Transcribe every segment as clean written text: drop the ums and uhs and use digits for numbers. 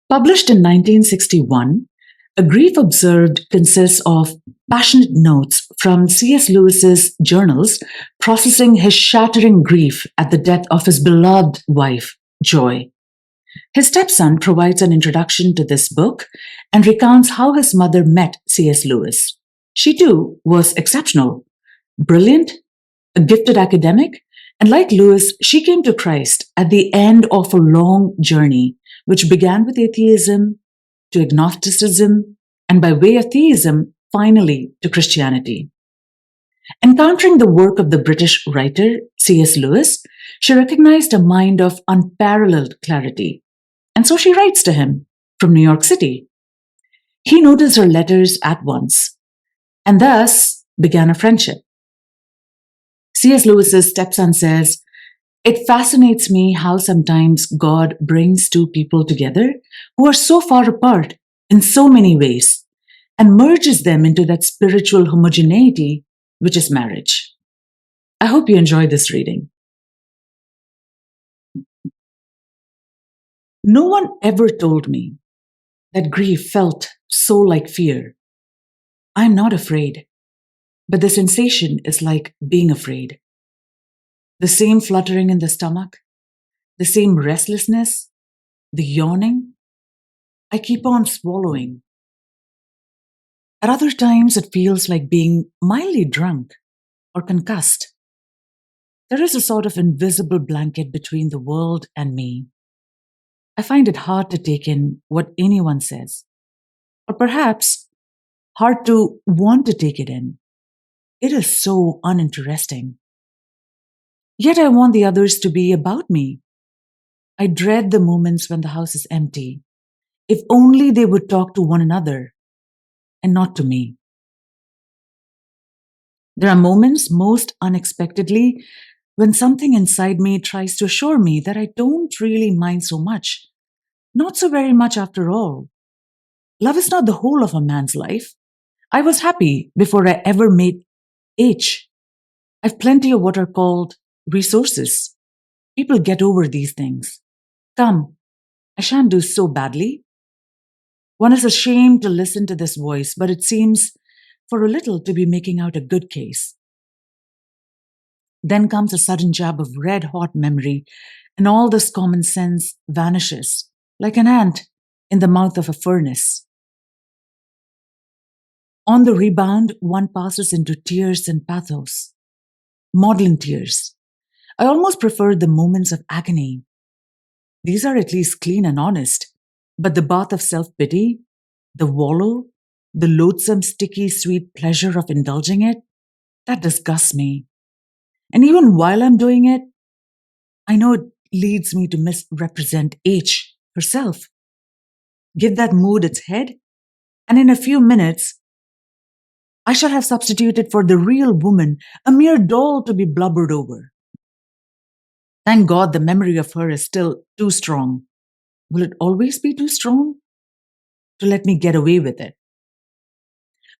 Published in 1961, A Grief Observed consists of passionate notes from C.S. Lewis's journals processing his shattering grief at the death of his beloved wife, Joy. His stepson provides an introduction to this book and recounts how his mother met C.S. Lewis. She too was exceptional, brilliant, a gifted academic, and like Lewis, she came to Christ at the end of a long journey, which began with atheism to agnosticism, and by way of theism, finally to Christianity. Encountering the work of the British writer C.S. Lewis, she recognized a mind of unparalleled clarity, and so she writes to him from New York City. He noticed her letters at once, and thus began a friendship. C.S. Lewis's stepson says, "It fascinates me how sometimes God brings two people together who are so far apart in so many ways and merges them into that spiritual homogeneity which is marriage." I hope you enjoy this reading. No one ever told me that grief felt so like fear. I am not afraid, but the sensation is like being afraid. The same fluttering in the stomach, the same restlessness, the yawning. I keep on swallowing. At other times, it feels like being mildly drunk or concussed. There is a sort of invisible blanket between the world and me. I find it hard to take in what anyone says, or perhaps hard to want to take it in. It is so uninteresting. Yet I want the others to be about me. I dread the moments when the house is empty. If only they would talk to one another and not to me. There are moments, most unexpectedly, when something inside me tries to assure me that I don't really mind so much. Not so very much after all. Love is not the whole of a man's life. I was happy before I ever met H. I've plenty of what are called resources. People get over these things. Come, I shan't do so badly. One is ashamed to listen to this voice, but it seems for a little to be making out a good case. Then comes a sudden jab of red hot memory, and all this common sense vanishes like an ant in the mouth of a furnace. On the rebound, one passes into tears and pathos, maudlin tears. I almost prefer the moments of agony. These are at least clean and honest, but the bath of self-pity, the wallow, the loathsome, sticky, sweet pleasure of indulging it, that disgusts me. And even while I'm doing it, I know it leads me to misrepresent H herself. Give that mood its head, and in a few minutes, I shall have substituted for the real woman a mere doll to be blubbered over. Thank God the memory of her is still too strong. Will it always be too strong to let me get away with it?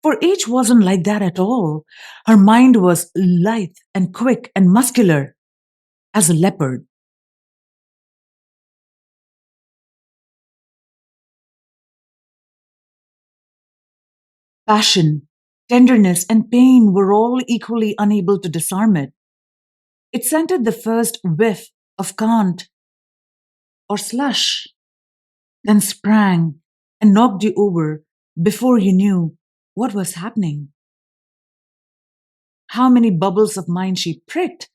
For H wasn't like that at all. Her mind was lithe and quick and muscular as a leopard. Passion, tenderness, and pain were all equally unable to disarm it. It scented the first whiff of cant or slush, then sprang and knocked you over before you knew what was happening. How many bubbles of mine she pricked!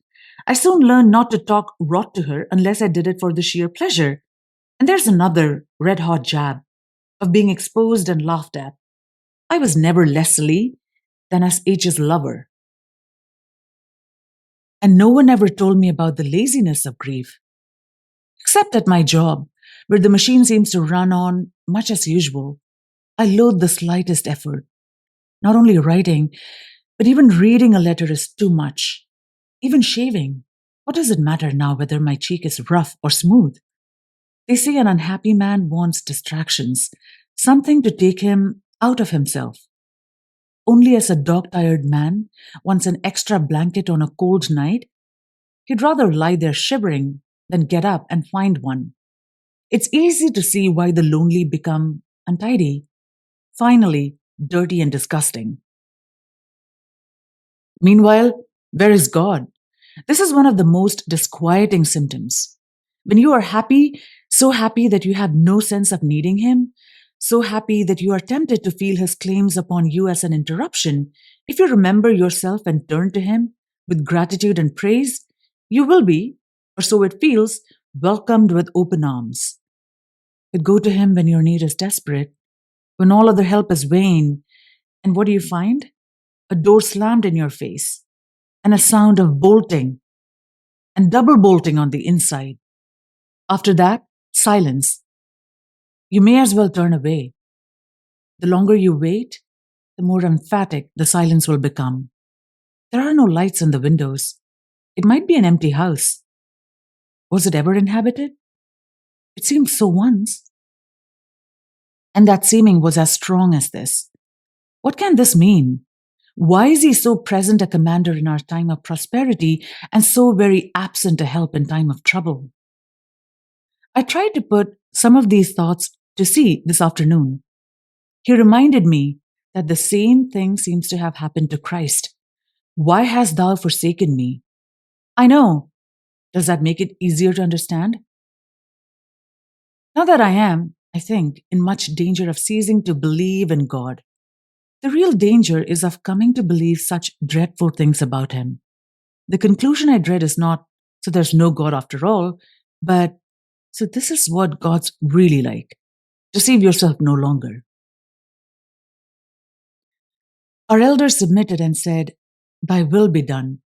I soon learned not to talk rot to her unless I did it for the sheer pleasure. And there's another red hot jab of being exposed and laughed at. I was never less silly than as H's lover. And no one ever told me about the laziness of grief, except at my job, where the machine seems to run on much as usual. I loathe the slightest effort. Not only writing, but even reading a letter is too much. Even shaving. What does it matter now whether my cheek is rough or smooth? They say an unhappy man wants distractions, something to take him out of himself. Only as a dog-tired man wants an extra blanket on a cold night, he'd rather lie there shivering than get up and find one. It's easy to see why the lonely become untidy, finally, dirty and disgusting. Meanwhile, where is God? This is one of the most disquieting symptoms. When you are happy, so happy that you have no sense of needing Him, so happy that you are tempted to feel His claims upon you as an interruption, if you remember yourself and turn to Him with gratitude and praise, you will be, or so it feels, welcomed with open arms. But go to Him when your need is desperate, when all other help is vain, and what do you find? A door slammed in your face, and a sound of bolting and double bolting on the inside. After that, silence. You may as well turn away. The longer you wait, the more emphatic the silence will become. There are no lights in the windows. It might be an empty house. Was it ever inhabited? It seemed so once. And that seeming was as strong as this. What can this mean? Why is He so present a commander in our time of prosperity and so very absent a help in time of trouble? I tried to put some of these thoughts to sea this afternoon. He reminded me that the same thing seems to have happened to Christ. Why hast thou forsaken me? I know. Does that make it easier to understand? Now that I am, I think, in much danger of ceasing to believe in God. The real danger is of coming to believe such dreadful things about Him. The conclusion I dread is not, so there's no God after all, but, so this is what God's really like. Deceive yourself no longer. Our elders submitted and said, Thy will be done.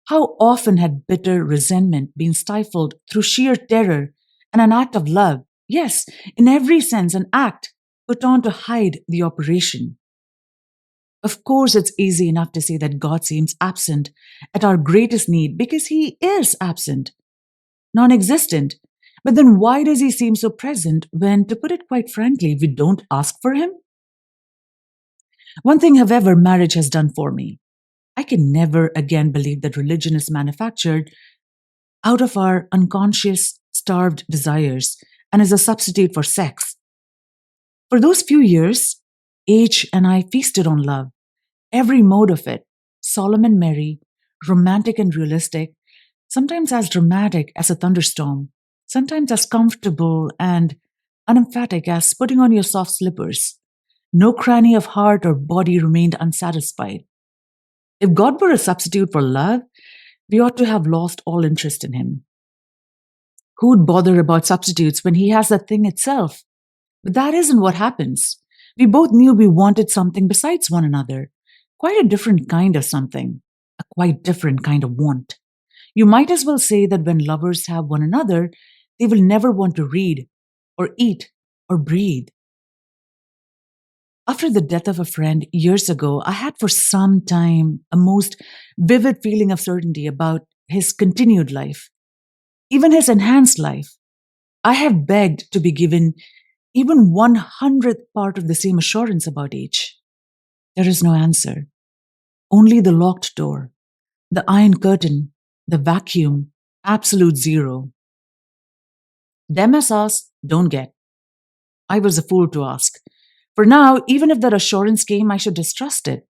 How often had bitter resentment been stifled through sheer terror and an act of love, yes, in every sense, an act put on to hide the operation. Of course, it's easy enough to say that God seems absent at our greatest need because He is absent, non existent. But then why does He seem so present when, to put it quite frankly, we don't ask for Him? One thing, however, marriage has done for me. I can never again believe that religion is manufactured out of our unconscious, starved desires and is a substitute for sex. For those few years, H and I feasted on love, every mode of it, solemn and merry, romantic and realistic, sometimes as dramatic as a thunderstorm, sometimes as comfortable and unemphatic as putting on your soft slippers. No cranny of heart or body remained unsatisfied. If God were a substitute for love, we ought to have lost all interest in Him. Who'd bother about substitutes when He has the thing itself? But that isn't what happens. We both knew we wanted something besides one another, quite a different kind of something, a quite different kind of want. You might as well say that when lovers have one another, they will never want to read, or eat, or breathe. After the death of a friend years ago, I had for some time a most vivid feeling of certainty about his continued life, even his enhanced life. I have begged to be given even 100th part of the same assurance about H. There is no answer. Only the locked door, the iron curtain, the vacuum, absolute zero. Them as asked, don't get. I was a fool to ask. For now, even if that assurance came, I should distrust it.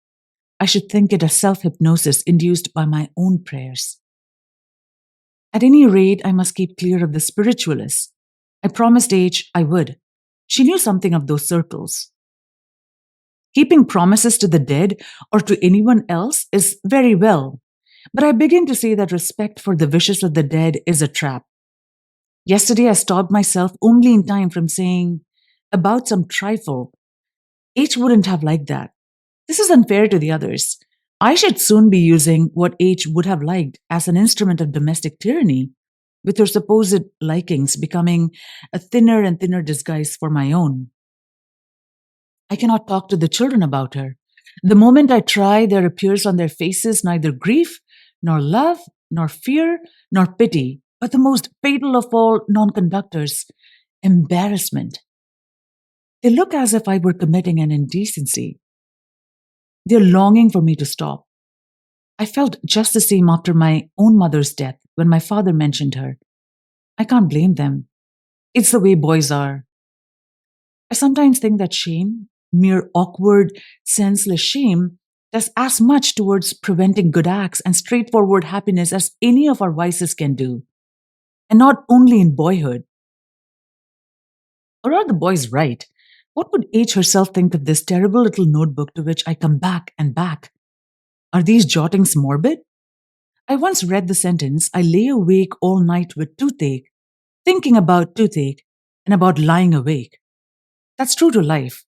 I should think it a self-hypnosis induced by my own prayers. At any rate, I must keep clear of the spiritualists. I promised H I would. She knew something of those circles. Keeping promises to the dead or to anyone else is very well, but I begin to see that respect for the wishes of the dead is a trap. Yesterday, I stopped myself only in time from saying about some trifle. H wouldn't have liked that. This is unfair to the others. I should soon be using what H would have liked as an instrument of domestic tyranny, with her supposed likings becoming a thinner and thinner disguise for my own. I cannot talk to the children about her. The moment I try, there appears on their faces neither grief, nor love, nor fear, nor pity, but the most fatal of all non-conductors, embarrassment. They look as if I were committing an indecency. They're longing for me to stop. I felt just the same after my own mother's death when my father mentioned her. I can't blame them. It's the way boys are. I sometimes think that shame, mere awkward, senseless shame, does as much towards preventing good acts and straightforward happiness as any of our vices can do. And not only in boyhood. Or are the boys right? What would H herself think of this terrible little notebook to which I come back and back? Are these jottings morbid? I once read the sentence, I lay awake all night with toothache, thinking about toothache and about lying awake. That's true to life.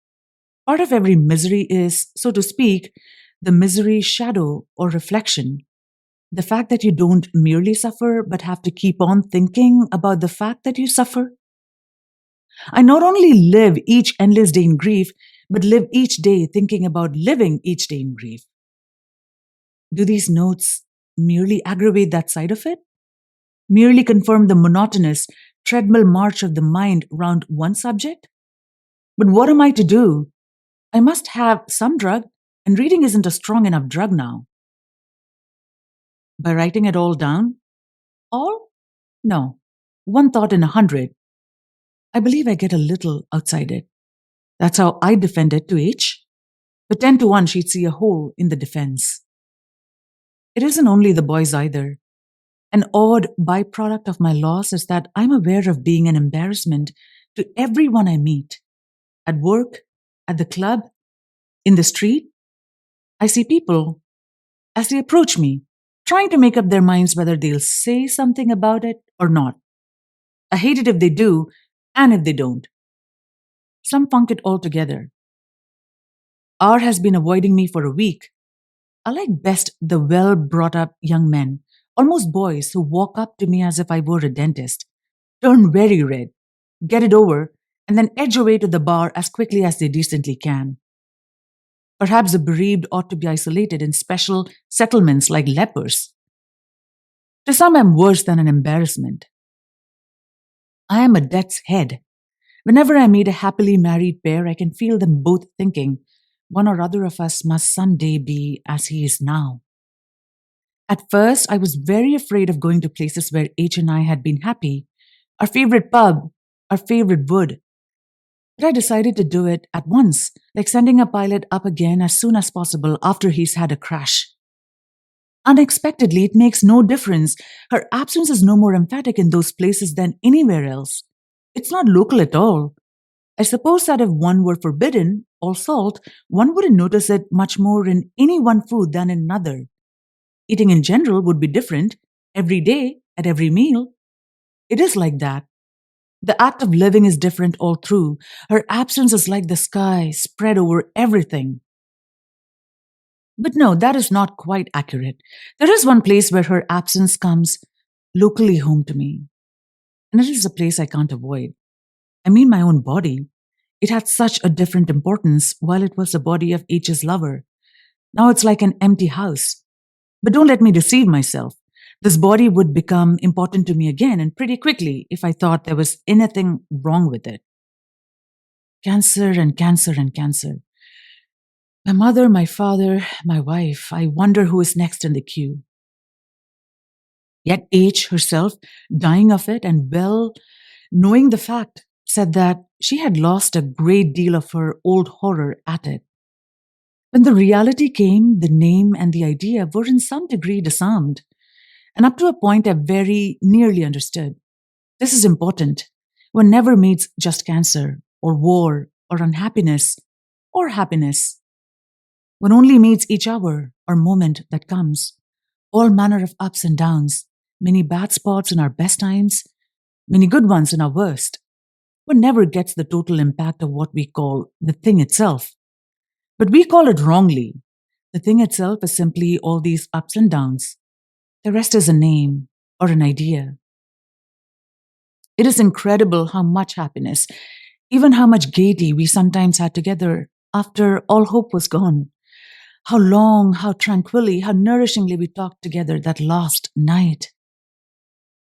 Part of every misery is, so to speak, the misery shadow or reflection. The fact that you don't merely suffer but have to keep on thinking about the fact that you suffer. I not only live each endless day in grief, but live each day thinking about living each day in grief. Do these notes merely aggravate that side of it? Merely confirm the monotonous treadmill march of the mind round one subject? But what am I to do? I must have some drug, and reading isn't a strong enough drug now. By writing it all down? All? No. One thought in 100. I believe I get a little outside it. That's how I defend it to H. But 10 to 1, she'd see a hole in the defense. It isn't only the boys either. An odd byproduct of my loss is that I'm aware of being an embarrassment to everyone I meet. At work, at the club, in the street, I see people, as they approach me, trying to make up their minds whether they'll say something about it or not. I hate it if they do, and if they don't. Some funk it altogether. R has been avoiding me for a week. I like best the well brought up young men, almost boys, who walk up to me as if I were a dentist, turn very red, get it over, and then edge away to the bar as quickly as they decently can. Perhaps the bereaved ought to be isolated in special settlements like lepers. To some, I'm worse than an embarrassment. I am a death's head. Whenever I meet a happily married pair, I can feel them both thinking, one or other of us must someday be as he is now. At first, I was very afraid of going to places where H and I had been happy, our favorite pub, our favorite wood. But I decided to do it at once, like sending a pilot up again as soon as possible after he's had a crash. Unexpectedly, it makes no difference. Her absence is no more emphatic in those places than anywhere else. It's not local at all. I suppose that if one were forbidden all salt, one wouldn't notice it much more in any one food than in another. Eating in general would be different, every day, at every meal. It is like that. The act of living is different all through. Her absence is like the sky spread over everything. But no, that is not quite accurate. There is one place where her absence comes locally home to me. And it is a place I can't avoid. I mean my own body. It had such a different importance while it was the body of H's lover. Now it's like an empty house. But don't let me deceive myself. This body would become important to me again and pretty quickly if I thought there was anything wrong with it. Cancer and cancer and cancer. My mother, my father, my wife. I wonder who is next in the queue. Yet H herself, dying of it and well knowing the fact, said that she had lost a great deal of her old horror at it. When the reality came, the name and the idea were in some degree disarmed, and up to a point I very nearly understood. This is important. One never meets just cancer, or war, or unhappiness, or happiness. One only meets each hour or moment that comes, all manner of ups and downs, many bad spots in our best times, many good ones in our worst. One never gets the total impact of what we call the thing itself. But we call it wrongly. The thing itself is simply all these ups and downs. The rest is a name or an idea. It is incredible how much happiness, even how much gaiety we sometimes had together after all hope was gone. How long, how tranquilly, how nourishingly we talked together that last night.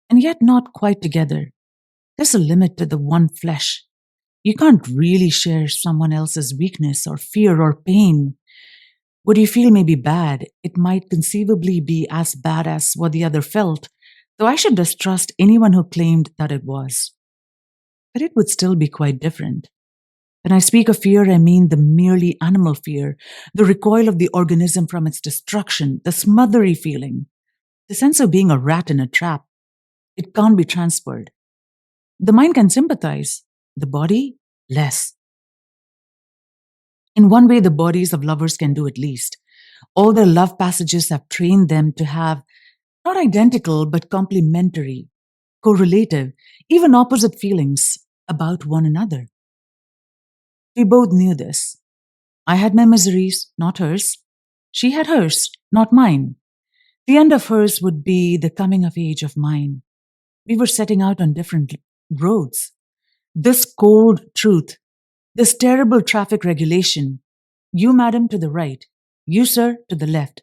And yet not quite together. There's a limit to the one flesh. You can't really share someone else's weakness or fear or pain. What you feel may be bad. It might conceivably be as bad as what the other felt, though I should distrust anyone who claimed that it was. But it would still be quite different. When I speak of fear, I mean the merely animal fear, the recoil of the organism from its destruction, the smothery feeling, the sense of being a rat in a trap. It can't be transferred. The mind can sympathize, the body, less. In one way, the bodies of lovers can do at least. All their love passages have trained them to have not identical but complementary, correlative, even opposite feelings about one another. We both knew this. I had my miseries, not hers. She had hers, not mine. The end of hers would be the coming of age of mine. We were setting out on different roads. This cold truth, this terrible traffic regulation, you, madam, to the right, you, sir, to the left,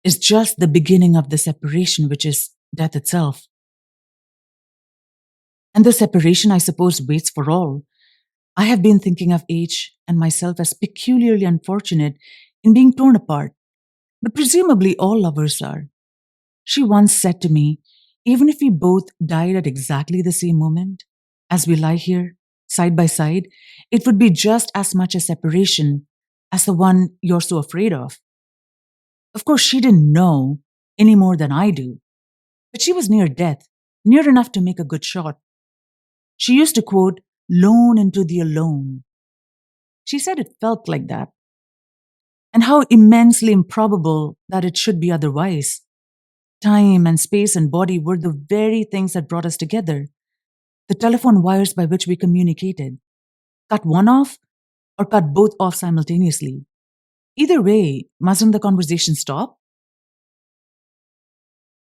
is just the beginning of the separation, which is death itself. And the separation, I suppose, waits for all. I have been thinking of H and myself as peculiarly unfortunate in being torn apart, but presumably all lovers are. She once said to me, even if we both died at exactly the same moment, as we lie here, side by side, it would be just as much a separation as the one you're so afraid of. Of course, she didn't know any more than I do, but she was near death, near enough to make a good shot. She used to quote, "Lone into the alone." She said it felt like that, and how immensely improbable that it should be otherwise. Time and space and body were the very things that brought us together, the telephone wires by which we communicated. Cut one off or cut both off simultaneously. Either way, mustn't the conversation stop?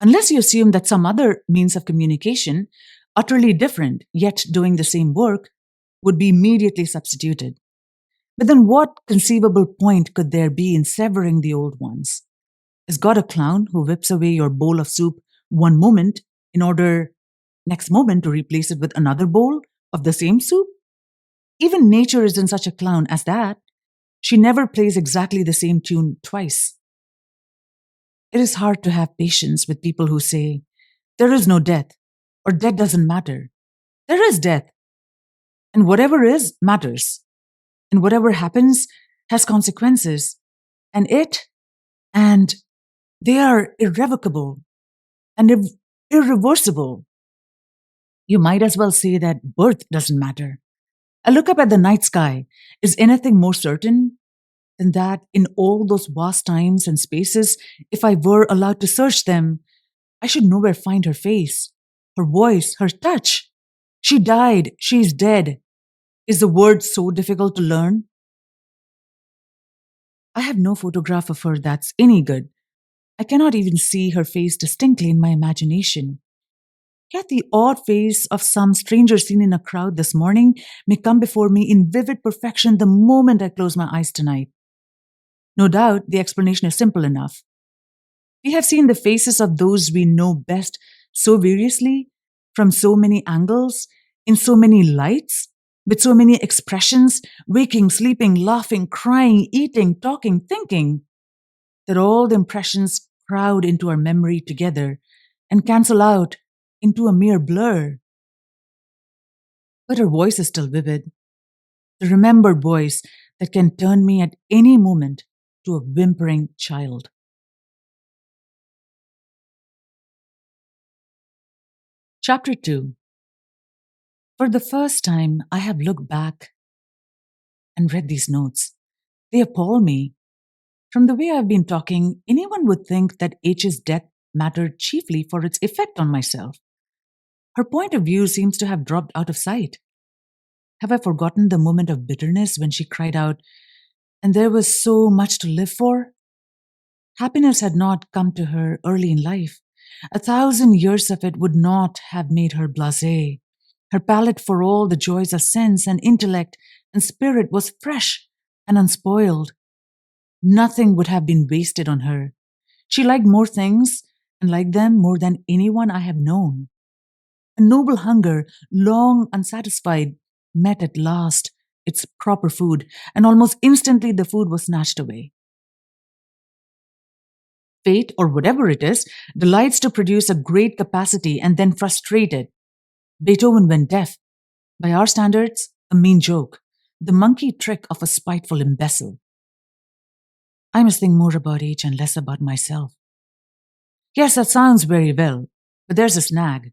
Unless you assume that some other means of communication, utterly different yet doing the same work, would be immediately substituted. But then what conceivable point could there be in severing the old ones? Is God a clown who whips away your bowl of soup one moment in order next moment to replace it with another bowl of the same soup? Even nature isn't such a clown as that. She never plays exactly the same tune twice. It is hard to have patience with people who say, there is no death, or death doesn't matter. There is death, and whatever is matters, and whatever happens has consequences, and they are irrevocable and irreversible. You might as well say that birth doesn't matter. I look up at the night sky. Is anything more certain than that in all those vast times and spaces, if I were allowed to search them, I should nowhere find her face, her voice, her touch? She died. She is dead. Is the word so difficult to learn? I have no photograph of her that's any good. I cannot even see her face distinctly in my imagination. Yet the odd face of some stranger seen in a crowd this morning may come before me in vivid perfection the moment I close my eyes tonight. No doubt the explanation is simple enough. We have seen the faces of those we know best so variously, from so many angles, in so many lights, with so many expressions, waking, sleeping, laughing, crying, eating, talking, thinking, that all the impressions crowd into our memory together and cancel out into a mere blur. But her voice is still vivid, the remembered voice that can turn me at any moment to a whimpering child. Chapter 2. For the first time, I have looked back and read these notes. They appall me. From the way I've been talking, anyone would think that H's death mattered chiefly for its effect on myself. Her point of view seems to have dropped out of sight. Have I forgotten the moment of bitterness when she cried out, "And there was so much to live for"? Happiness had not come to her early in life. 1,000 years of it would not have made her blasé. Her palate for all the joys of sense and intellect and spirit was fresh and unspoiled. Nothing would have been wasted on her. She liked more things and liked them more than anyone I have known. A noble hunger, long unsatisfied, met at last its proper food, and almost instantly the food was snatched away. Fate, or whatever it is, delights to produce a great capacity and then frustrate it. Beethoven went deaf. By our standards, a mean joke, the monkey trick of a spiteful imbecile. I must think more about age and less about myself. Yes, that sounds very well, but there's a snag.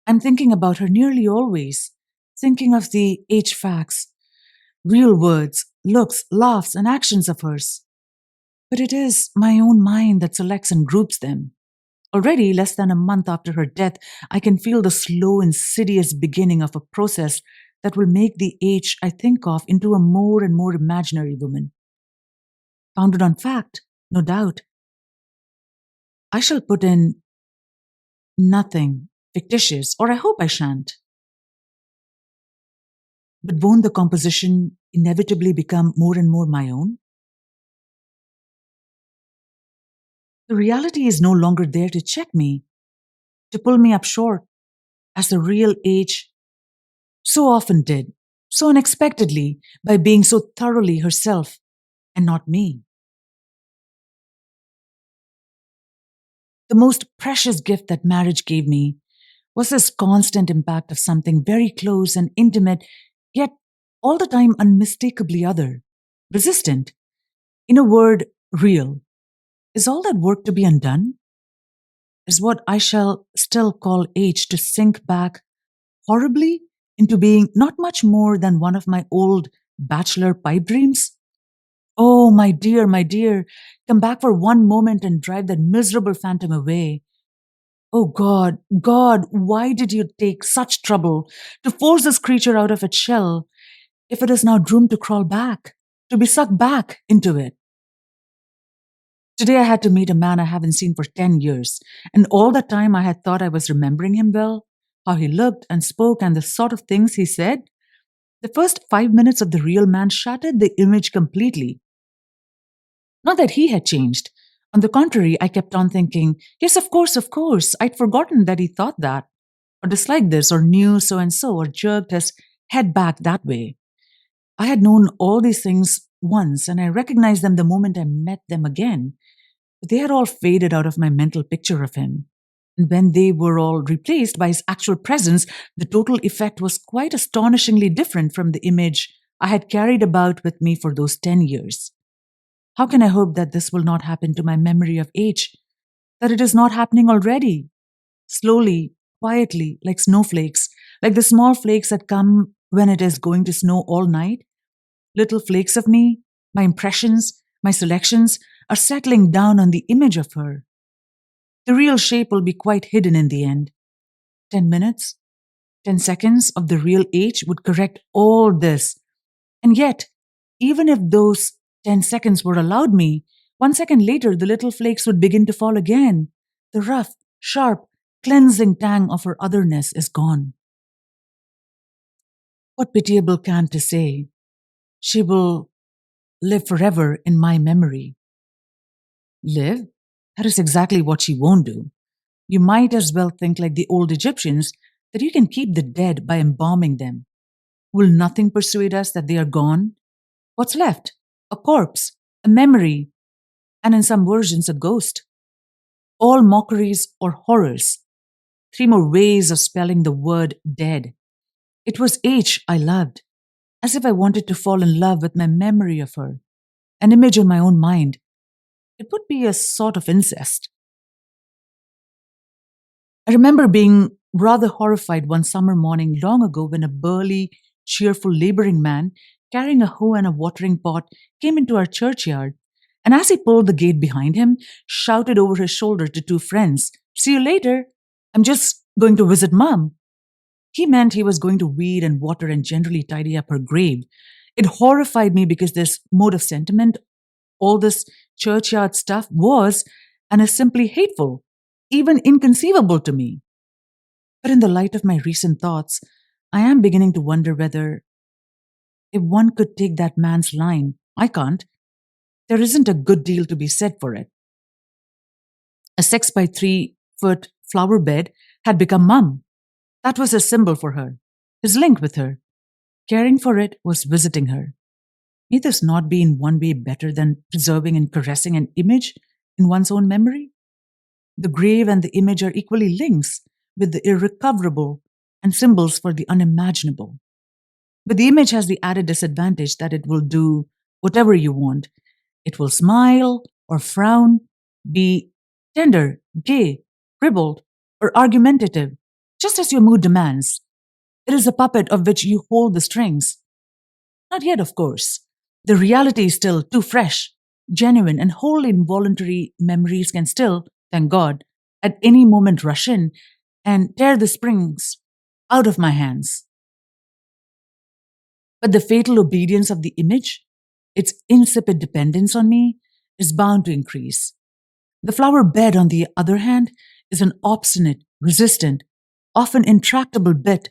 I'm thinking about her nearly always, thinking of the age facts, real words, looks, laughs, and actions of hers. But it is my own mind that selects and groups them. Already, less than a month after her death, I can feel the slow, insidious beginning of a process that will make the age I think of into a more and more imaginary woman. Founded on fact, no doubt. I shall put in nothing fictitious, or I hope I shan't. But won't the composition inevitably become more and more my own? The reality is no longer there to check me, to pull me up short, as the real age so often did, so unexpectedly, by being so thoroughly herself and not me. The most precious gift that marriage gave me was this constant impact of something very close and intimate, yet all the time unmistakably other, resistant. In a word, real. Is all that work to be undone? Is what I shall still call age to sink back horribly into being not much more than one of my old bachelor pipe dreams? Oh, my dear, come back for one moment and drive that miserable phantom away. Oh God, God, why did you take such trouble to force this creature out of its shell if it is now doomed to crawl back, to be sucked back into it? Today I had to meet a man I haven't seen for 10 years, and all the time I had thought I was remembering him well, how he looked and spoke and the sort of things he said. The first 5 minutes of the real man shattered the image completely. Not that he had changed. On the contrary, I kept on thinking, yes, of course, I'd forgotten that he thought that, or disliked this, or knew so and so, or jerked his head back that way. I had known all these things once, and I recognized them the moment I met them again. But they had all faded out of my mental picture of him. And when they were all replaced by his actual presence, the total effect was quite astonishingly different from the image I had carried about with me for those 10 years. How can I hope that this will not happen to my memory of age? That it is not happening already? Slowly, quietly, like snowflakes, like the small flakes that come when it is going to snow all night? Little flakes of me, my impressions, my selections, are settling down on the image of her. The real shape will be quite hidden in the end. 10 minutes, 10 seconds of the real age would correct all this. And yet, even if those 10 seconds were allowed me, 1 second later the little flakes would begin to fall again. The rough, sharp, cleansing tang of her otherness is gone. What pitiable cant to say. She will live forever in my memory. Live? That is exactly what she won't do. You might as well think like the old Egyptians that you can keep the dead by embalming them. Will nothing persuade us that they are gone? What's left? A corpse, a memory, and in some versions a ghost. All mockeries or horrors. 3 more ways of spelling the word dead. It was H I loved, as if I wanted to fall in love with my memory of her, an image in my own mind. It would be a sort of incest. I remember being rather horrified one summer morning long ago when a burly, cheerful laboring man carrying a hoe and a watering pot came into our churchyard, and as he pulled the gate behind him, shouted over his shoulder to two friends, "See you later. I'm just going to visit Mum." He meant he was going to weed and water and generally tidy up her grave. It horrified me because this mode of sentiment, all this churchyard stuff, was and is simply hateful, even inconceivable to me. But in the light of my recent thoughts, I am beginning to wonder whether, if one could take that man's line, I can't, there isn't a good deal to be said for it. A 6 by 3 foot flower bed had become Mum. That was a symbol for her, his link with her. Caring for it was visiting her. May this not be in one way better than preserving and caressing an image in one's own memory? The grave and the image are equally links with the irrecoverable, and symbols for the unimaginable. But the image has the added disadvantage that it will do whatever you want. It will smile or frown, be tender, gay, ribald, or argumentative, just as your mood demands. It is a puppet of which you hold the strings. Not yet, of course. The reality is still too fresh, genuine, and wholly involuntary memories can still, thank God, at any moment rush in and tear the springs out of my hands. But the fatal obedience of the image, its insipid dependence on me, is bound to increase. The flower bed, on the other hand, is an obstinate, resistant, often intractable bit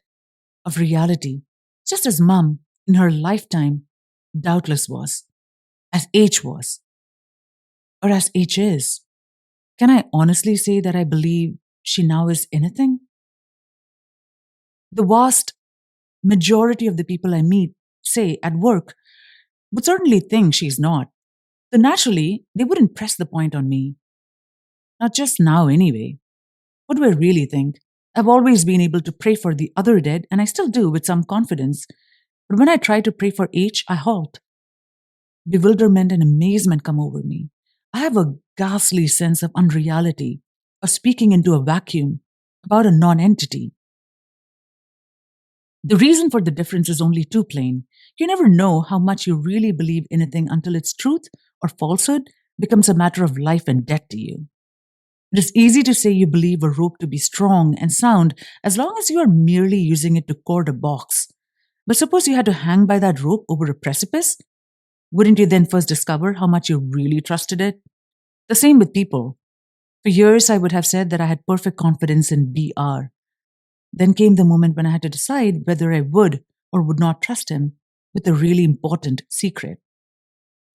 of reality, just as Mum, in her lifetime, doubtless was, as H was, or as H is. Can I honestly say that I believe she now is anything? The vast majority of the people I meet, say at work, would certainly think she's not. So naturally, they wouldn't press the point on me. Not just now, anyway. What do I really think? I've always been able to pray for the other dead, and I still do with some confidence. But when I try to pray for H, I halt. Bewilderment and amazement come over me. I have a ghastly sense of unreality, of speaking into a vacuum, about a nonentity. The reason for the difference is only too plain. You never know how much you really believe anything until its truth or falsehood becomes a matter of life and death to you. It is easy to say you believe a rope to be strong and sound as long as you are merely using it to cord a box. But suppose you had to hang by that rope over a precipice? Wouldn't you then first discover how much you really trusted it? The same with people. For years, I would have said that I had perfect confidence in BR. Then came the moment when I had to decide whether I would or would not trust him with a really important secret.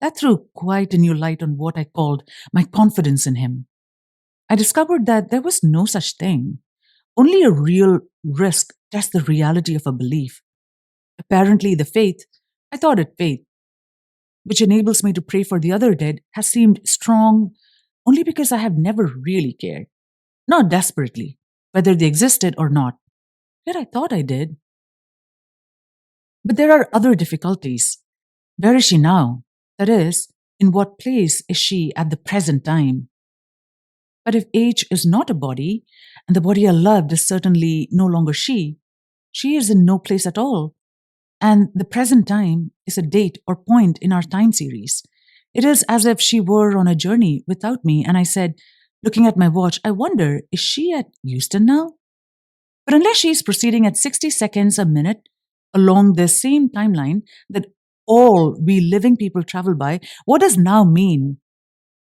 That threw quite a new light on what I called my confidence in him. I discovered that there was no such thing. Only a real risk tests the reality of a belief. Apparently, the faith, I thought it faith, which enables me to pray for the other dead, has seemed strong only because I have never really cared. Not desperately, whether they existed or not. Yet I thought I did. But there are other difficulties. Where is she now? That is, in what place is she at the present time? But if H is not a body, and the body I loved is certainly no longer she is in no place at all. And the present time is a date or point in our time series. It is as if she were on a journey without me, and I said, looking at my watch, I wonder, is she at Euston now? But unless she is proceeding at 60 seconds a minute along the same timeline that all we living people travel by, what does now mean?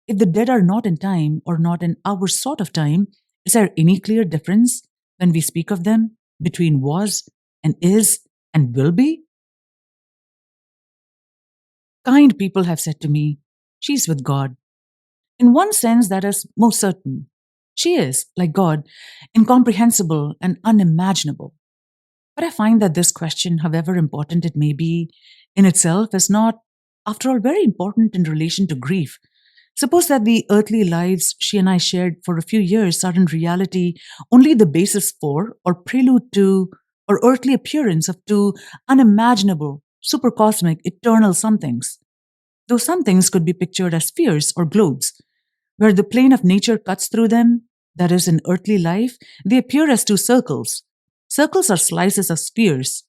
If the dead are not in time or not in our sort of time, is there any clear difference when we speak of them between was and is and will be? Kind people have said to me, she's with God. In one sense, that is most certain. She is, like God, incomprehensible and unimaginable. But I find that this question, however important it may be in itself, is not, after all, very important in relation to grief. Suppose that the earthly lives she and I shared for a few years are in reality only the basis for, or prelude to, or earthly appearance of two unimaginable, supercosmic, eternal somethings. Those somethings could be pictured as spheres or globes, where the plane of nature cuts through them, that is, in earthly life, they appear as two circles. Circles are slices of spheres,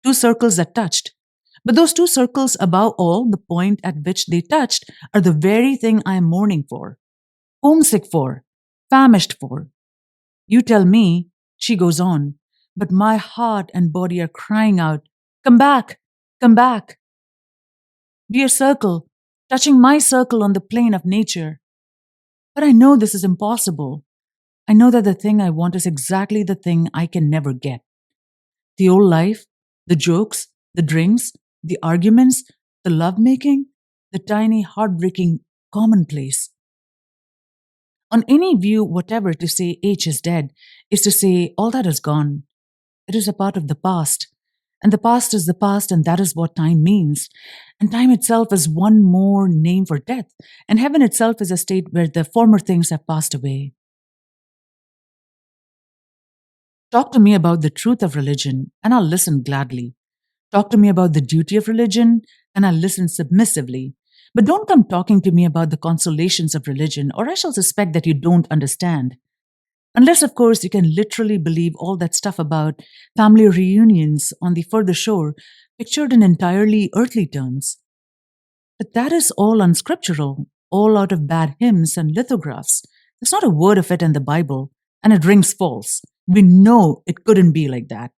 two circles that touched. But those two circles, above all, the point at which they touched, are the very thing I am mourning for, homesick for, famished for. You tell me, she goes on, but my heart and body are crying out, come back, come back. Be a circle, touching my circle on the plane of nature. But I know this is impossible. I know that the thing I want is exactly the thing I can never get. The old life, the jokes, the drinks, the arguments, the lovemaking, the tiny, heartbreaking commonplace. On any view whatever, to say H is dead is to say all that is gone. It is a part of the past. And the past is the past, and that is what time means. And time itself is one more name for death, and heaven itself is a state where the former things have passed away. Talk to me about the truth of religion, and I'll listen gladly. Talk to me about the duty of religion, and I'll listen submissively. But don't come talking to me about the consolations of religion, or I shall suspect that you don't understand. Unless, of course, you can literally believe all that stuff about family reunions on the further shore, pictured in entirely earthly terms. But that is all unscriptural, all out of bad hymns and lithographs. There's not a word of it in the Bible, and it rings false. We know it couldn't be like that.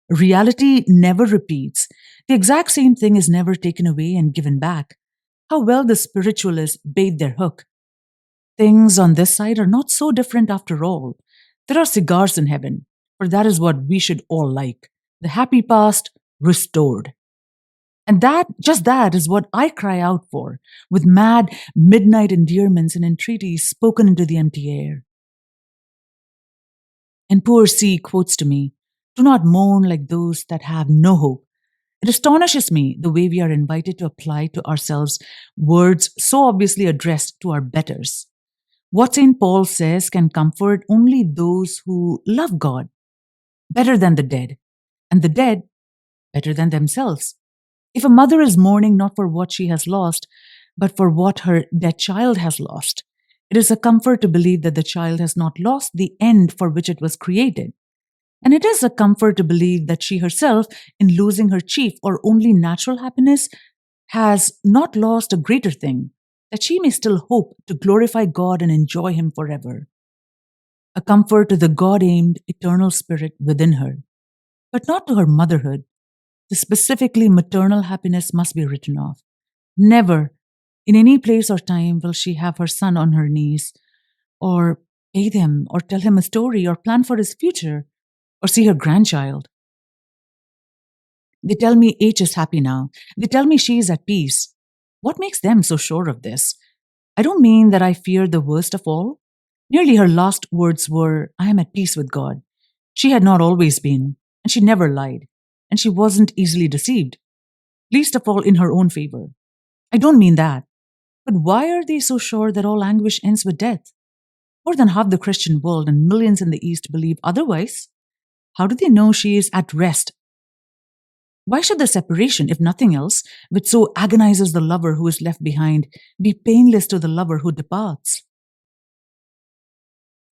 Reality never repeats. The exact same thing is never taken away and given back. How well the spiritualists bait their hook. Things on this side are not so different after all. There are cigars in heaven, for that is what we should all like. The happy past restored. And that, just that, is what I cry out for, with mad midnight endearments and entreaties spoken into the empty air. And poor C quotes to me, "Do not mourn like those that have no hope." It astonishes me the way we are invited to apply to ourselves words so obviously addressed to our betters. What St. Paul says can comfort only those who love God better than the dead, and the dead better than themselves. If a mother is mourning not for what she has lost, but for what her dead child has lost, it is a comfort to believe that the child has not lost the end for which it was created. And it is a comfort to believe that she herself, in losing her chief or only natural happiness, has not lost a greater thing, that she may still hope to glorify God and enjoy Him forever. A comfort to the God aimed eternal spirit within her, but not to her motherhood. The specifically maternal happiness must be written off. Never, in any place or time, will she have her son on her knees, or bathe him, or tell him a story, or plan for his future, or see her grandchild. They tell me H is happy now. They tell me she is at peace. What makes them so sure of this? I don't mean that I fear the worst of all. Nearly her last words were, "I am at peace with God." She had not always been, and she never lied, and she wasn't easily deceived, least of all in her own favor. I don't mean that. But why are they so sure that all anguish ends with death? More than half the Christian world and millions in the East believe otherwise. How do they know she is at rest? Why should the separation, if nothing else, which so agonizes the lover who is left behind, be painless to the lover who departs?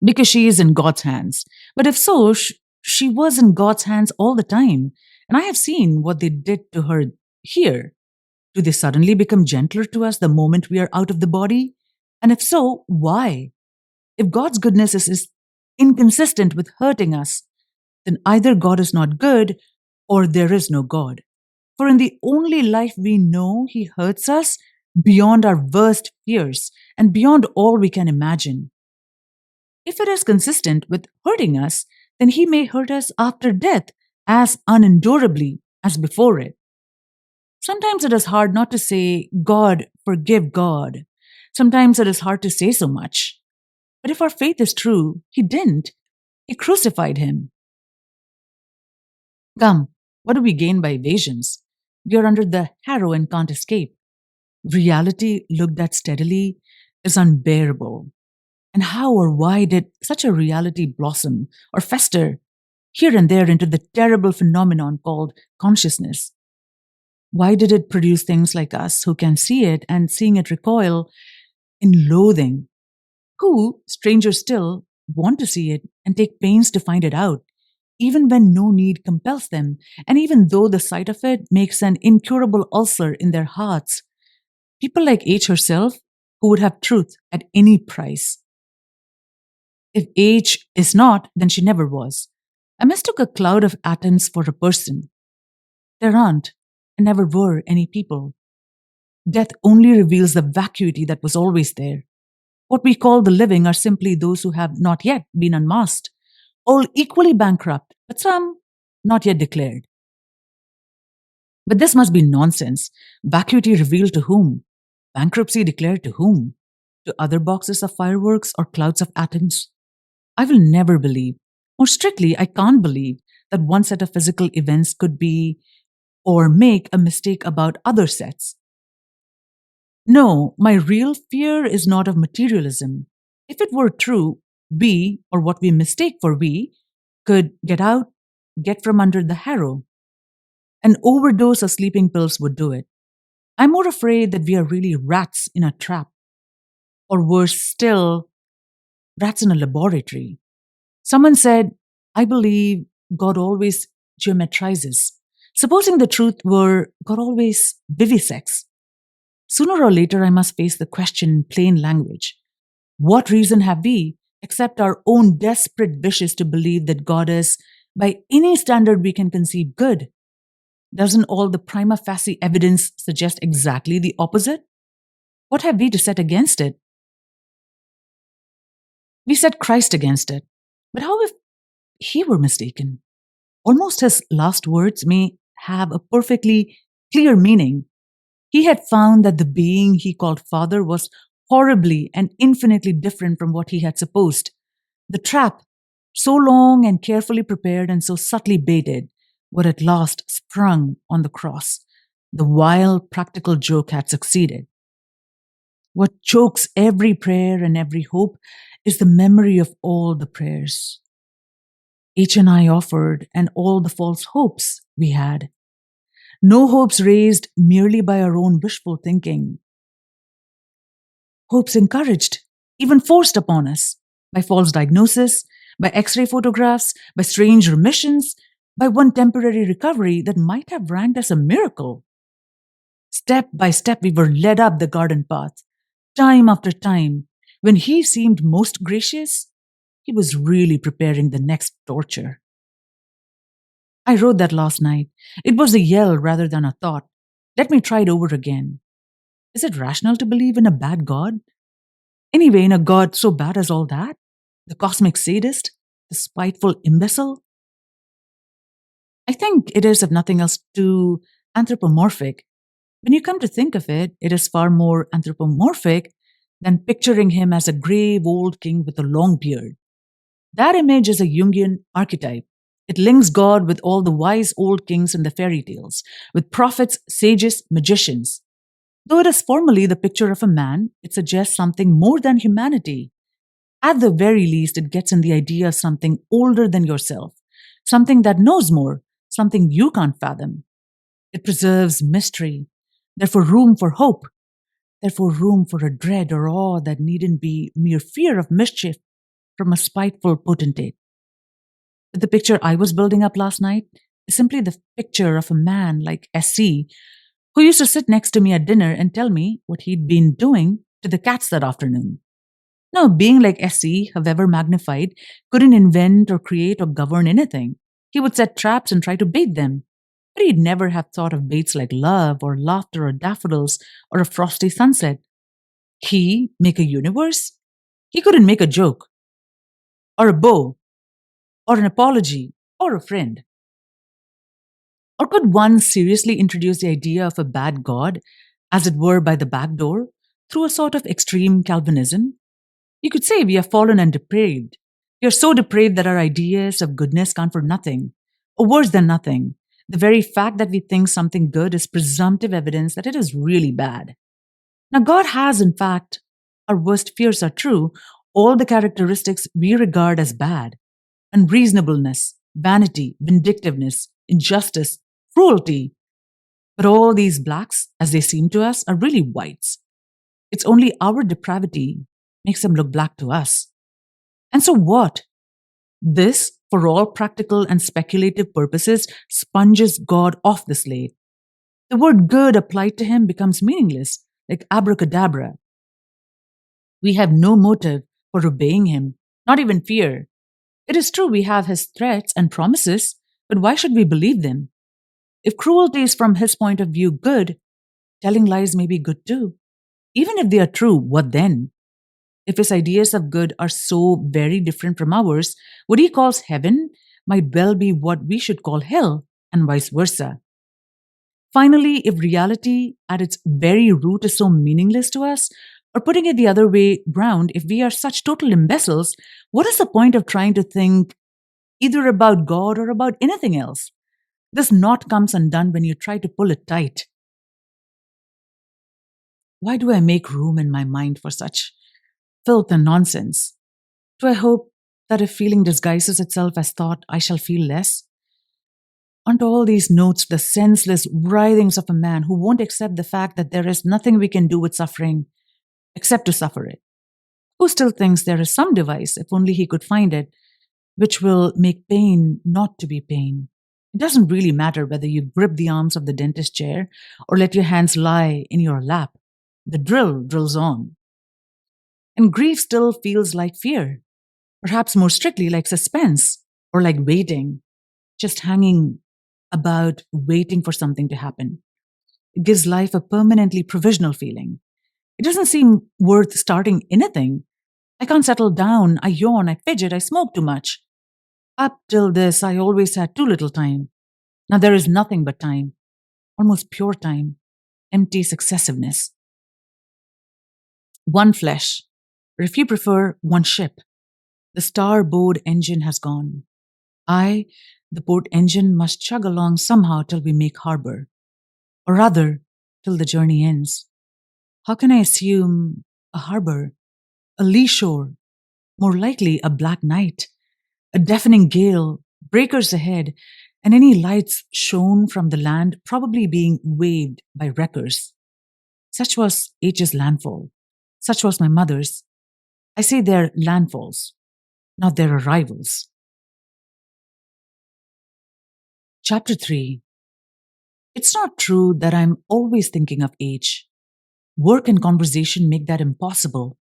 Because she is in God's hands. But if so, she was in God's hands all the time. And I have seen what they did to her here. Do they suddenly become gentler to us the moment we are out of the body? And if so, why? If God's goodness is inconsistent with hurting us, then either God is not good or there is no God. For in the only life we know, He hurts us beyond our worst fears and beyond all we can imagine. If it is consistent with hurting us, then He may hurt us after death as unendurably as before it. Sometimes it is hard not to say, "God, forgive God." Sometimes it is hard to say so much. But if our faith is true, He didn't. He crucified Him. Come, what do we gain by evasions? We are under the harrow and can't escape. Reality, looked at steadily, is unbearable. And how or why did such a reality blossom or fester here and there into the terrible phenomenon called consciousness? Why did it produce things like us who can see it and seeing it recoil in loathing? Who, stranger still, want to see it and take pains to find it out, even when no need compels them, and even though the sight of it makes an incurable ulcer in their hearts? People like H herself, who would have truth at any price. If H is not, then she never was. I mistook a cloud of atoms for a person. There aren't, and never were, any people. Death only reveals the vacuity that was always there. What we call the living are simply those who have not yet been unmasked, all equally bankrupt, but some not yet declared. But this must be nonsense. Vacuity revealed to whom? Bankruptcy declared to whom? To other boxes of fireworks or clouds of atoms? I will never believe, more strictly, I can't believe, that one set of physical events could be or make a mistake about other sets. No, my real fear is not of materialism. If it were true, we, or what we mistake for we, could get out, get from under the harrow. An overdose of sleeping pills would do it. I'm more afraid that we are really rats in a trap, or worse still, rats in a laboratory. Someone said, I believe God always geometrizes. Supposing the truth were God always vivisects. Sooner or later, I must face the question in plain language. What reason have we, except our own desperate wishes to believe that God is, by any standard we can conceive, good? Doesn't all the prima facie evidence suggest exactly the opposite? What have we to set against it? We set Christ against it. But how if he were mistaken? Almost his last words may have a perfectly clear meaning. He had found that the being he called Father was horribly and infinitely different from what he had supposed. The trap, so long and carefully prepared and so subtly baited, would at last sprung on the cross. The vile practical joke had succeeded. What chokes every prayer and every hope is the memory of all the prayers H and I offered and all the false hopes we had. No hopes raised merely by our own wishful thinking. Hopes encouraged, even forced upon us, by false diagnosis, by x ray photographs, by strange remissions, by one temporary recovery that might have ranked as a miracle. Step by step, we were led up the garden path. Time after time, when he seemed most gracious, he was really preparing the next torture. I wrote that last night. It was a yell rather than a thought. Let me try it over again. Is it rational to believe in a bad God? Anyway, in a God so bad as all that? The cosmic sadist? The spiteful imbecile? I think it is, if nothing else, too anthropomorphic. When you come to think of it, it is far more anthropomorphic than picturing him as a grave old king with a long beard. That image is a Jungian archetype. It links God with all the wise old kings in the fairy tales, with prophets, sages, magicians. Though it is formally the picture of a man, it suggests something more than humanity. At the very least, it gets in the idea of something older than yourself, something that knows more, something you can't fathom. It preserves mystery, therefore room for hope, therefore room for a dread or awe that needn't be mere fear of mischief from a spiteful potentate. But the picture I was building up last night is simply the picture of a man like S.C., who used to sit next to me at dinner and tell me what he'd been doing to the cats that afternoon. Now, being like S.C., however magnified, couldn't invent or create or govern anything. He would set traps and try to bait them. But he'd never have thought of baits like love or laughter or daffodils or a frosty sunset. He make a universe? He couldn't make a joke, or a bow, or an apology, or a friend. Or could one seriously introduce the idea of a bad God, as it were by the back door, through a sort of extreme Calvinism? You could say we are fallen and depraved. We are so depraved that our ideas of goodness count for nothing, or worse than nothing. The very fact that we think something good is presumptive evidence that it is really bad. Now, God has, in fact, our worst fears are true, all the characteristics we regard as bad: unreasonableness, vanity, vindictiveness, injustice, cruelty. But all these blacks, as they seem to us, are really whites. It's only our depravity makes them look black to us. And so what? This, for all practical and speculative purposes, sponges God off the slate. The word good applied to him becomes meaningless, like abracadabra. We have no motive for obeying him, not even fear. It is true we have his threats and promises, but why should we believe them? If cruelty is from his point of view good, telling lies may be good too. Even if they are true, what then? If his ideas of good are so very different from ours, what he calls heaven might well be what we should call hell, and vice versa. Finally, if reality at its very root is so meaningless to us, or putting it the other way round, if we are such total imbeciles, what is the point of trying to think either about God or about anything else? This knot comes undone when you try to pull it tight. Why do I make room in my mind for such filth and nonsense? Do I hope that if feeling disguises itself as thought, I shall feel less. Onto all these notes, the senseless writhings of a man who won't accept the fact that there is nothing we can do with suffering except to suffer it, who still thinks there is some device, if only he could find it, which will make pain not to be pain. It doesn't really matter whether you grip the arms of the dentist chair or let your hands lie in your lap. The drill drills on. And grief still feels like fear, perhaps more strictly like suspense or like waiting, just hanging about waiting for something to happen. It gives life a permanently provisional feeling. It doesn't seem worth starting anything. I can't settle down, I yawn, I fidget, I smoke too much. Up till this, I always had too little time. Now there is nothing but time, almost pure time, empty successiveness. One flesh, or if you prefer, one ship. The starboard engine has gone. I, the port engine, must chug along somehow till we make harbor, or rather, till the journey ends. How can I assume a harbor, a lee shore, more likely a black night, a deafening gale, breakers ahead, and any lights shown from the land probably being waved by wreckers? Such was H's landfall. Such was my mother's. I say their landfalls, not their arrivals. Chapter 3. It's not true that I'm always thinking of H. Work and conversation make that impossible.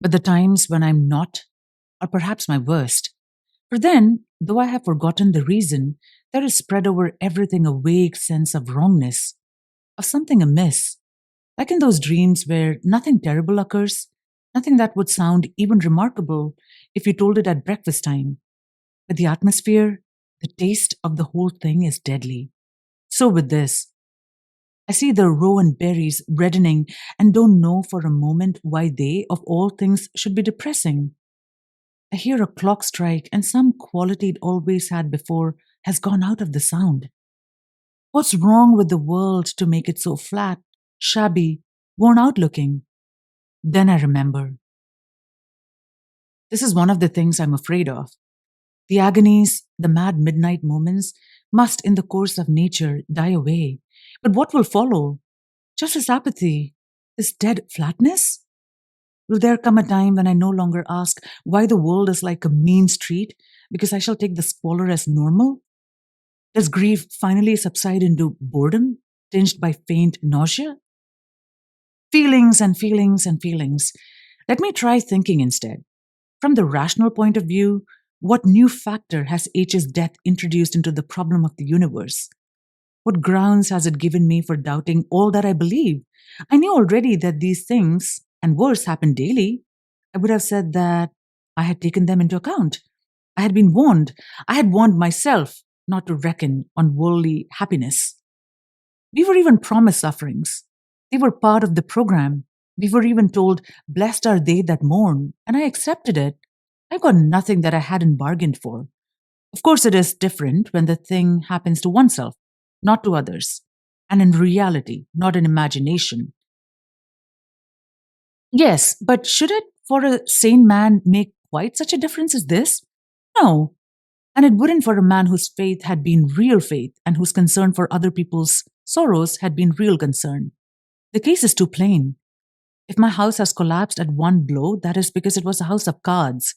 But the times when I'm not are perhaps my worst. For then, though I have forgotten the reason, there is spread over everything a vague sense of wrongness, of something amiss, like in those dreams where nothing terrible occurs, nothing that would sound even remarkable if you told it at breakfast time. But the atmosphere, the taste of the whole thing is deadly. So with this, I see the rowan berries reddening and don't know for a moment why they, of all things, should be depressing. I hear a clock strike and some quality it always had before has gone out of the sound. What's wrong with the world to make it so flat, shabby, worn out looking? Then I remember. This is one of the things I'm afraid of. The agonies, the mad midnight moments must, in the course of nature, die away. But what will follow? Just this apathy, this dead flatness? Will there come a time when I no longer ask why the world is like a mean street because I shall take the squalor as normal? Does grief finally subside into boredom, tinged by faint nausea? Feelings and feelings and feelings. Let me try thinking instead. From the rational point of view, what new factor has H's death introduced into the problem of the universe? What grounds has it given me for doubting all that I believe? I knew already that these things, and worse, happen daily. I would have said that I had taken them into account. I had been warned. I had warned myself not to reckon on worldly happiness. We were even promised sufferings. They were part of the program. We were even told, "Blessed are they that mourn," and I accepted it. I got nothing that I hadn't bargained for. Of course, it is different when the thing happens to oneself, not to others, and in reality, not in imagination. Yes, but should it, for a sane man, make quite such a difference as this? No. And it wouldn't for a man whose faith had been real faith and whose concern for other people's sorrows had been real concern. The case is too plain. If my house has collapsed at one blow, that is because it was a house of cards.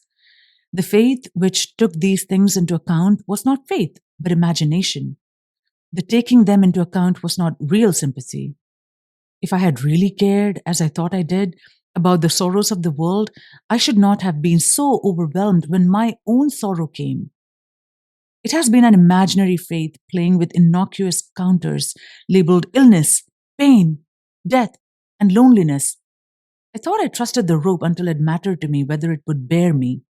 The faith which took these things into account was not faith, but imagination. The taking them into account was not real sympathy. If I had really cared, as I thought I did, about the sorrows of the world, I should not have been so overwhelmed when my own sorrow came. It has been an imaginary faith playing with innocuous counters labeled illness, pain, death, and loneliness. I thought I trusted the rope until it mattered to me whether it would bear me.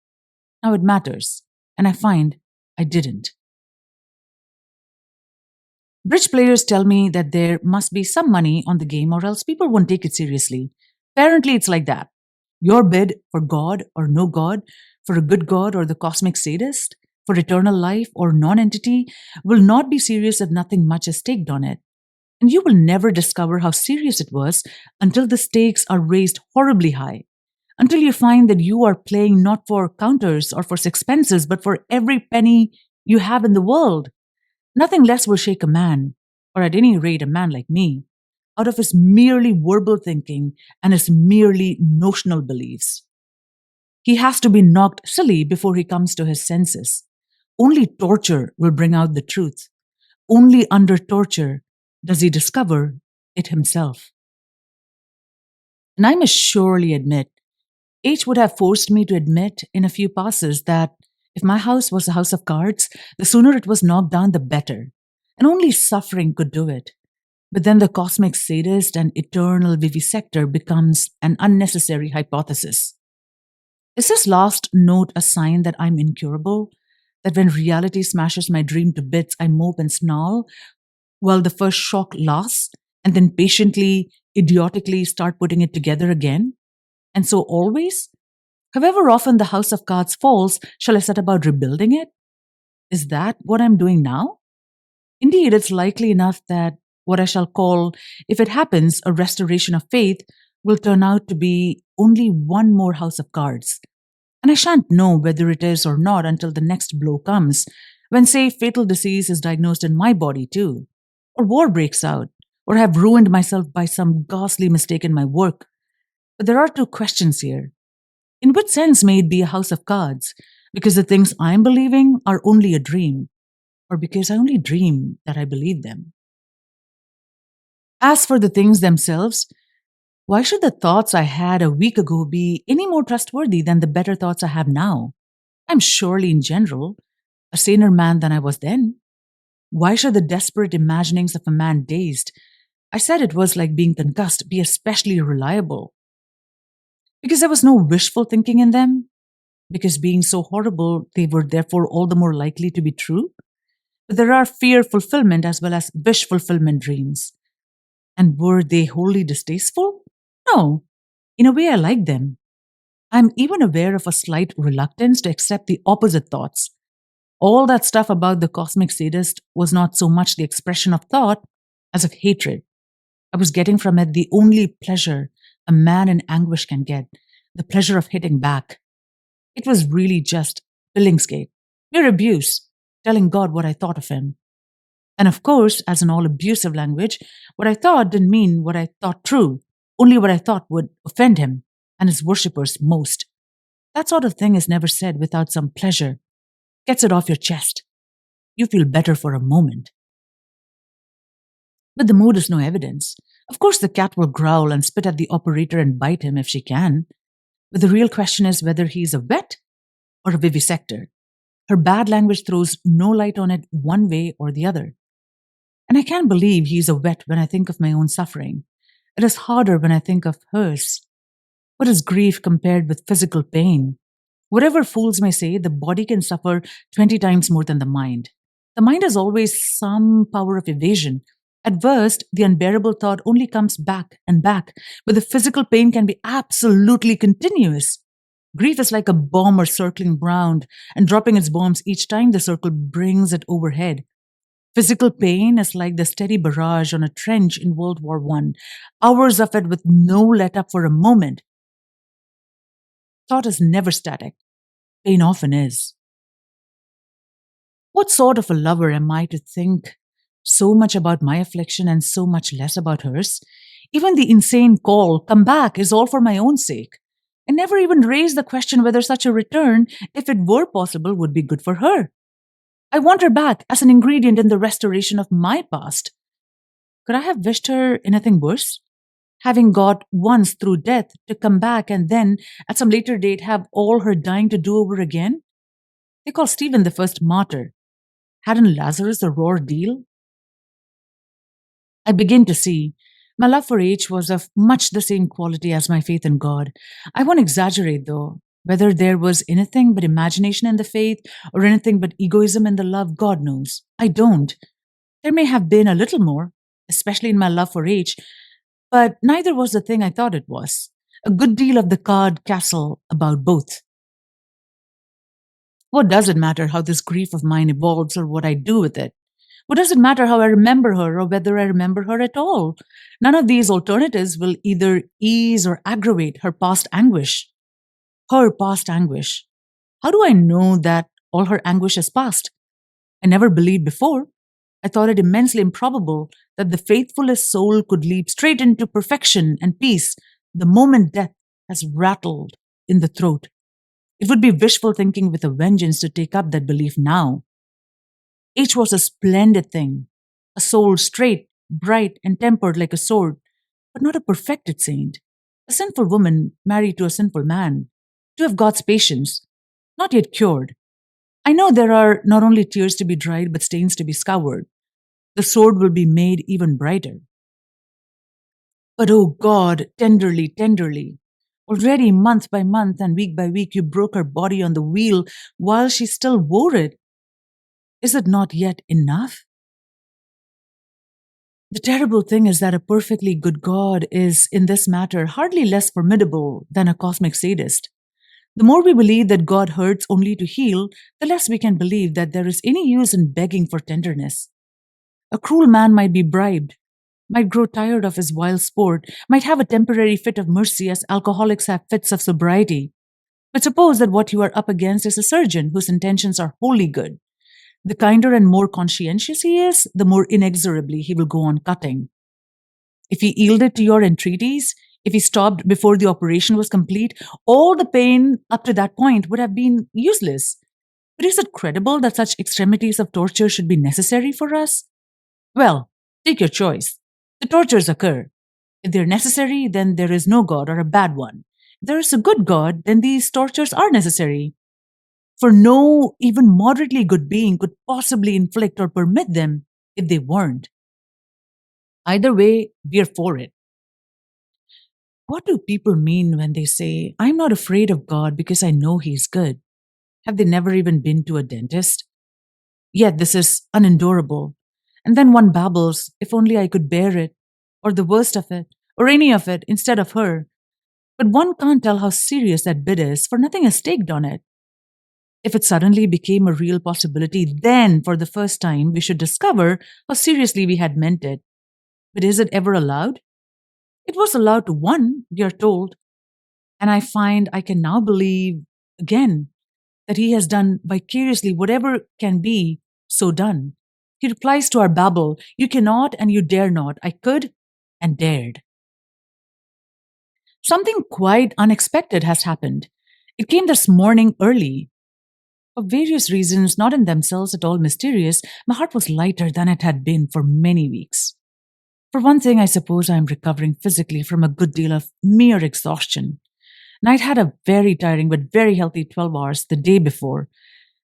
Now it matters, and I find I didn't. Bridge players tell me that there must be some money on the game or else people won't take it seriously. Apparently, it's like that. Your bid for God or no God, for a good God or the cosmic sadist, for eternal life or non-entity will not be serious if nothing much is staked on it. And you will never discover how serious it was until the stakes are raised horribly high, until you find that you are playing not for counters or for sixpences, but for every penny you have in the world. Nothing less will shake a man, or at any rate a man like me, out of his merely verbal thinking and his merely notional beliefs. He has to be knocked silly before he comes to his senses. Only torture will bring out the truth. Only under torture does he discover it himself. And I must surely admit, H would have forced me to admit in a few passes that if my house was a house of cards, the sooner it was knocked down, the better. And only suffering could do it. But then the cosmic sadist and eternal vivisector becomes an unnecessary hypothesis. Is this last note a sign that I'm incurable? That when reality smashes my dream to bits, I mope and snarl while the first shock lasts, and then patiently, idiotically start putting it together again? And so always, however often the house of cards falls, shall I set about rebuilding it? Is that what I'm doing now? Indeed, it's likely enough that what I shall call, if it happens, a restoration of faith will turn out to be only one more house of cards. And I shan't know whether it is or not until the next blow comes, when, say, fatal disease is diagnosed in my body too, or war breaks out, or I have ruined myself by some ghastly mistake in my work. But there are two questions here. In what sense may it be a house of cards? Because the things I'm believing are only a dream, or because I only dream that I believe them? As for the things themselves, why should the thoughts I had a week ago be any more trustworthy than the better thoughts I have now? I'm surely, in general, a saner man than I was then. Why should the desperate imaginings of a man dazed, I said it was like being concussed, be especially reliable? Because there was no wishful thinking in them? Because being so horrible, they were therefore all the more likely to be true? But there are fear fulfillment as well as wish fulfillment dreams. And were they wholly distasteful? No. In a way, I like them. I'm even aware of a slight reluctance to accept the opposite thoughts. All that stuff about the cosmic sadist was not so much the expression of thought as of hatred. I was getting from it the only pleasure a man in anguish can get, the pleasure of hitting back. It was really just Billingsgate, mere abuse, telling God what I thought of him. And of course, as in all abusive language, what I thought didn't mean what I thought true, only what I thought would offend him and his worshippers most. That sort of thing is never said without some pleasure. Gets it off your chest. You feel better for a moment. But the mood is no evidence. Of course, the cat will growl and spit at the operator and bite him if she can. But the real question is whether he's a vet or a vivisector. Her bad language throws no light on it one way or the other. And I can't believe he's a vet when I think of my own suffering. It is harder when I think of hers. What is grief compared with physical pain? Whatever fools may say, the body can suffer 20 times more than the mind. The mind has always some power of evasion. At worst, the unbearable thought only comes back and back, but the physical pain can be absolutely continuous. Grief is like a bomber circling round and dropping its bombs each time the circle brings it overhead. Physical pain is like the steady barrage on a trench in World War I, hours of it with no let up for a moment. Thought is never static. Pain often is. What sort of a lover am I to think so much about my affliction and so much less about hers? Even the insane call, come back, is all for my own sake. I never even raised the question whether such a return, if it were possible, would be good for her. I want her back as an ingredient in the restoration of my past. Could I have wished her anything worse? Having got once through death to come back and then, at some later date, have all her dying to do over again? They call Stephen the first martyr. Hadn't Lazarus a raw deal? I begin to see. My love for H was of much the same quality as my faith in God. I won't exaggerate, though. Whether there was anything but imagination in the faith or anything but egoism in the love, God knows. I don't. There may have been a little more, especially in my love for H, but neither was the thing I thought it was. A good deal of the card castle about both. What does it matter how this grief of mine evolves or what I do with it? What does it matter how I remember her or whether I remember her at all? None of these alternatives will either ease or aggravate her past anguish. her past anguish. How do I know that all her anguish is past? I never believed before. I thought it immensely improbable that the faithfulest soul could leap straight into perfection and peace the moment death has rattled in the throat. It would be wishful thinking with a vengeance to take up that belief now. H was a splendid thing, a soul straight, bright, and tempered like a sword, but not a perfected saint. A sinful woman married to a sinful man, to have God's patience, not yet cured. I know there are not only tears to be dried, but stains to be scoured. The sword will be made even brighter. But oh God, tenderly, tenderly. Already, month by month and week by week, you broke her body on the wheel while she still wore it. Is it not yet enough? The terrible thing is that a perfectly good God is, in this matter, hardly less formidable than a cosmic sadist. The more we believe that God hurts only to heal, the less we can believe that there is any use in begging for tenderness. A cruel man might be bribed, might grow tired of his vile sport, might have a temporary fit of mercy as alcoholics have fits of sobriety. But suppose that what you are up against is a surgeon whose intentions are wholly good. The kinder and more conscientious he is, the more inexorably he will go on cutting. If he yielded to your entreaties, if he stopped before the operation was complete, all the pain up to that point would have been useless. But is it credible that such extremities of torture should be necessary for us? Well, take your choice. The tortures occur. If they're necessary, then there is no God or a bad one. If there is a good God, then these tortures are necessary. For no even moderately good being could possibly inflict or permit them if they weren't. Either way, we're for it. What do people mean when they say, I'm not afraid of God because I know He's good? Have they never even been to a dentist? Yet this is unendurable. And then one babbles, if only I could bear it, or the worst of it, or any of it instead of her. But one can't tell how serious that bid is, for nothing is staked on it. If it suddenly became a real possibility, then for the first time we should discover how seriously we had meant it. But is it ever allowed? It was allowed to one, we are told, and I find I can now believe again that he has done vicariously whatever can be so done. He replies to our babble, you cannot and you dare not. I could and dared. Something quite unexpected has happened. It came this morning early. For various reasons, not in themselves at all mysterious, my heart was lighter than it had been for many weeks. For one thing, I suppose I am recovering physically from a good deal of mere exhaustion. And I'd had a very tiring but very healthy 12 hours the day before,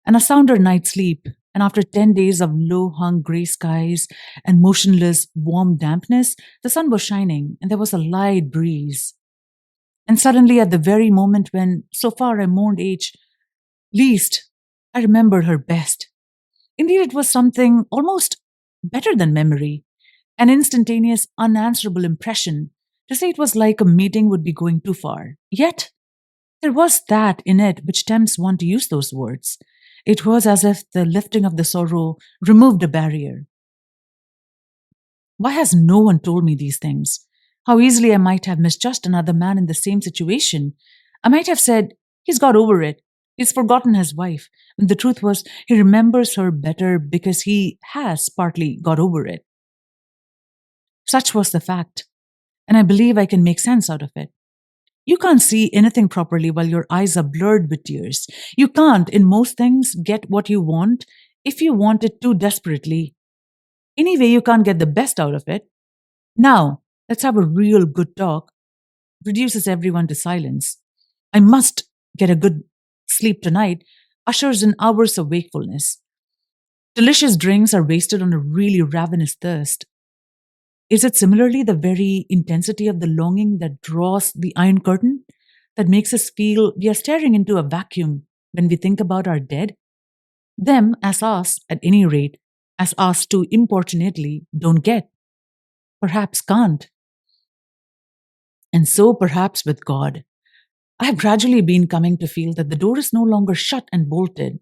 and a sounder night's sleep, and after 10 days of low-hung grey skies and motionless, warm dampness, the sun was shining, and there was a light breeze. And suddenly, at the very moment when, so far I mourned H, least, I remembered her best. Indeed, it was something almost better than memory, an instantaneous, unanswerable impression. To say it was like a meeting would be going too far. Yet, there was that in it which tempts one to use those words. It was as if the lifting of the sorrow removed a barrier. Why has no one told me these things? How easily I might have misjudged another man in the same situation. I might have said, he's got over it. He's forgotten his wife. And the truth was, he remembers her better because he has partly got over it. Such was the fact, and I believe I can make sense out of it. You can't see anything properly while your eyes are blurred with tears. You can't, in most things, get what you want if you want it too desperately. Anyway, you can't get the best out of it. Now, let's have a real good talk. Reduces everyone to silence. I must get a good sleep tonight. Ushers in hours of wakefulness. Delicious drinks are wasted on a really ravenous thirst. Is it similarly the very intensity of the longing that draws the iron curtain, that makes us feel we are staring into a vacuum when we think about our dead? Them, as us, at any rate, as us too importunately, don't get. Perhaps can't. And so perhaps with God. I have gradually been coming to feel that the door is no longer shut and bolted.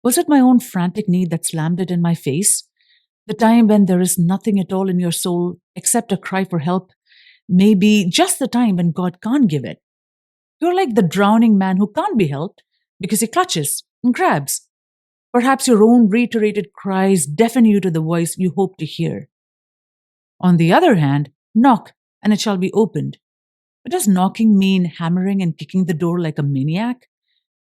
Was it my own frantic need that slammed it in my face? The time when there is nothing at all in your soul except a cry for help may be just the time when God can't give it. You're like the drowning man who can't be helped because he clutches and grabs. Perhaps your own reiterated cries deafen you to the voice you hope to hear. On the other hand, knock and it shall be opened. But does knocking mean hammering and kicking the door like a maniac?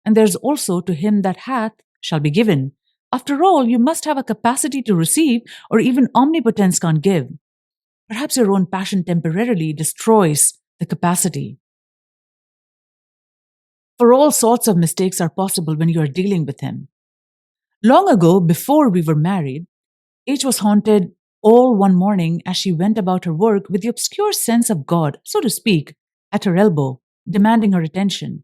And there's also to him that hath shall be given. After all, you must have a capacity to receive, or even omnipotence can't give. Perhaps your own passion temporarily destroys the capacity. For all sorts of mistakes are possible when you are dealing with him. Long ago, before we were married, H was haunted all one morning as she went about her work with the obscure sense of God, so to speak, at her elbow, demanding her attention.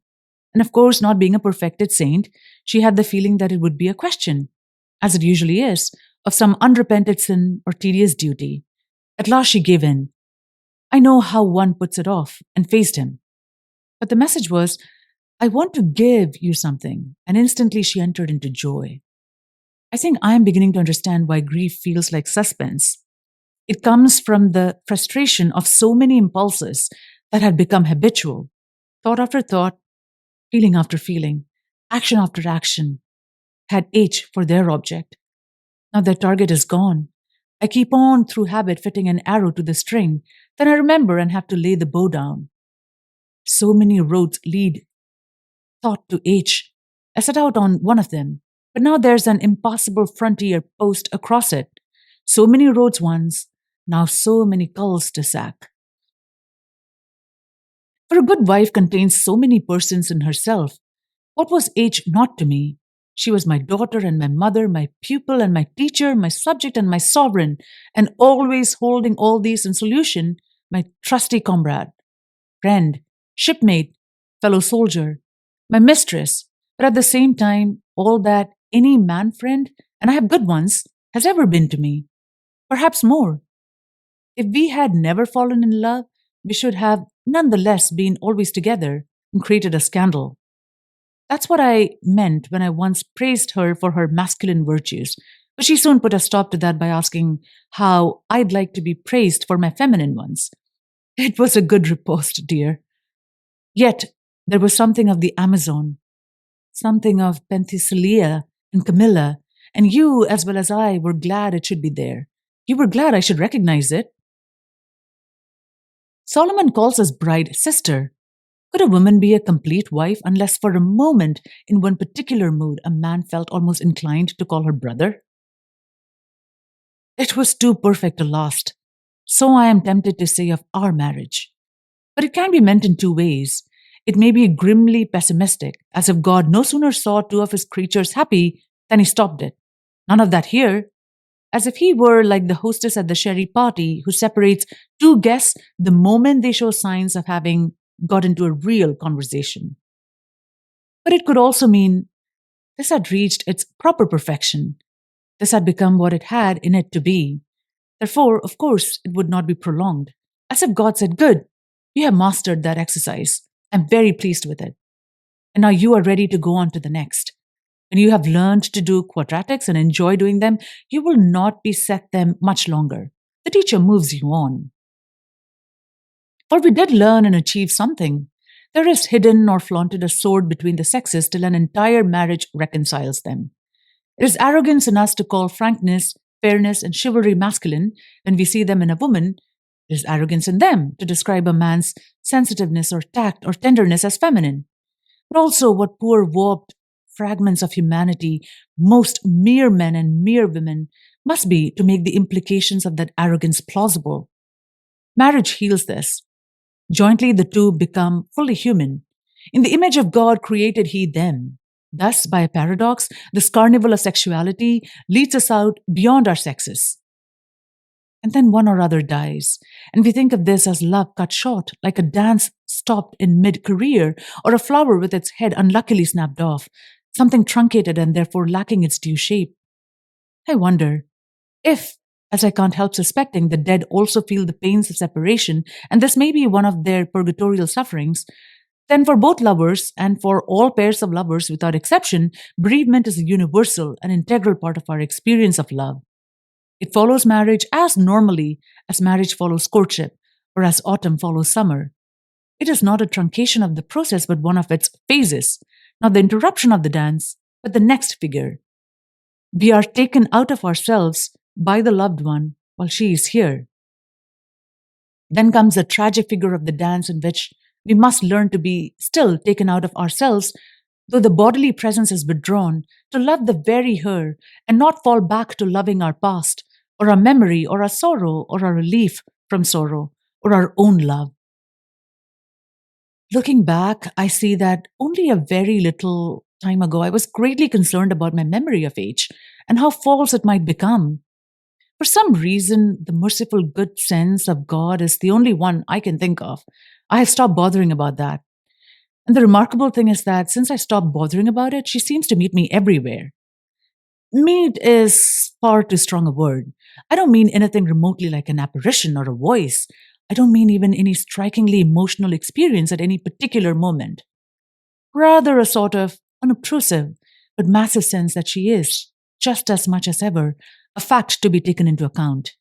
And of course, not being a perfected saint, she had the feeling that it would be a question, as it usually is, of some unrepented sin or tedious duty. At last she gave in. I know how one puts it off, and faced him. But the message was, I want to give you something, and instantly she entered into joy. I think I am beginning to understand why grief feels like suspense. It comes from the frustration of so many impulses that had become habitual. Thought after thought, feeling after feeling, action after action, had H for their object. Now their target is gone. I keep on through habit fitting an arrow to the string, then I remember and have to lay the bow down. So many roads lead thought to H. I set out on one of them, but now there's an impassable frontier post across it. So many roads once, now so many cul-de-sac. For a good wife contains so many persons in herself. What was H not to me? She was my daughter and my mother, my pupil and my teacher, my subject and my sovereign, and always holding all these in solution, my trusty comrade, friend, shipmate, fellow soldier, my mistress, but at the same time, all that any man friend, and I have good ones, has ever been to me. Perhaps more. If we had never fallen in love, we should have nonetheless been always together and created a scandal. That's what I meant when I once praised her for her masculine virtues, but she soon put a stop to that by asking how I'd like to be praised for my feminine ones. It was a good riposte, dear. Yet there was something of the Amazon, something of Penthesilea and Camilla, and you, as well as I, were glad it should be there. You were glad I should recognize it. Solomon calls us bride sister. Could a woman be a complete wife unless for a moment, in one particular mood, a man felt almost inclined to call her brother? It was too perfect to last. So I am tempted to say of our marriage. But it can be meant in two ways. It may be grimly pessimistic, as if God no sooner saw two of his creatures happy than he stopped it. None of that here. As if he were like the hostess at the sherry party who separates two guests the moment they show signs of having got into a real conversation. But it could also mean this had reached its proper perfection. This had become what it had in it to be. Therefore, of course, it would not be prolonged. As if God said, good, you have mastered that exercise. I'm very pleased with it. And now you are ready to go on to the next. When you have learned to do quadratics and enjoy doing them, you will not beset them much longer. The teacher moves you on. For we did learn and achieve something. There is hidden or flaunted a sword between the sexes till an entire marriage reconciles them. It is arrogance in us to call frankness, fairness, and chivalry masculine when we see them in a woman. It is arrogance in them to describe a man's sensitiveness or tact or tenderness as feminine. But also what poor warped fragments of humanity most mere men and mere women must be to make the implications of that arrogance plausible. Marriage heals this. Jointly the two become fully human. In the image of God created he them. Thus, by a paradox, this carnival of sexuality leads us out beyond our sexes. And then one or other dies, and we think of this as love cut short, like a dance stopped in mid-career, or a flower with its head unluckily snapped off, something truncated and therefore lacking its due shape. I wonder if, as I can't help suspecting, the dead also feel the pains of separation, and this may be one of their purgatorial sufferings, then for both lovers and for all pairs of lovers without exception, bereavement is a universal and integral part of our experience of love. It follows marriage as normally as marriage follows courtship, or as autumn follows summer. It is not a truncation of the process, but one of its phases, not the interruption of the dance, but the next figure. We are taken out of ourselves by the loved one while she is here. Then comes the tragic figure of the dance in which we must learn to be still taken out of ourselves, though the bodily presence is withdrawn, to love the very her and not fall back to loving our past, or our memory, or our sorrow, or our relief from sorrow, or our own love. Looking back, I see that only a very little time ago I was greatly concerned about my memory of age and how false it might become. For some reason, the merciful good sense of God is the only one I can think of. I have stopped bothering about that. And the remarkable thing is that since I stopped bothering about it, she seems to meet me everywhere. Meet is far too strong a word. I don't mean anything remotely like an apparition or a voice. I don't mean even any strikingly emotional experience at any particular moment. Rather a sort of unobtrusive but massive sense that she is, just as much as ever, a fact to be taken into account.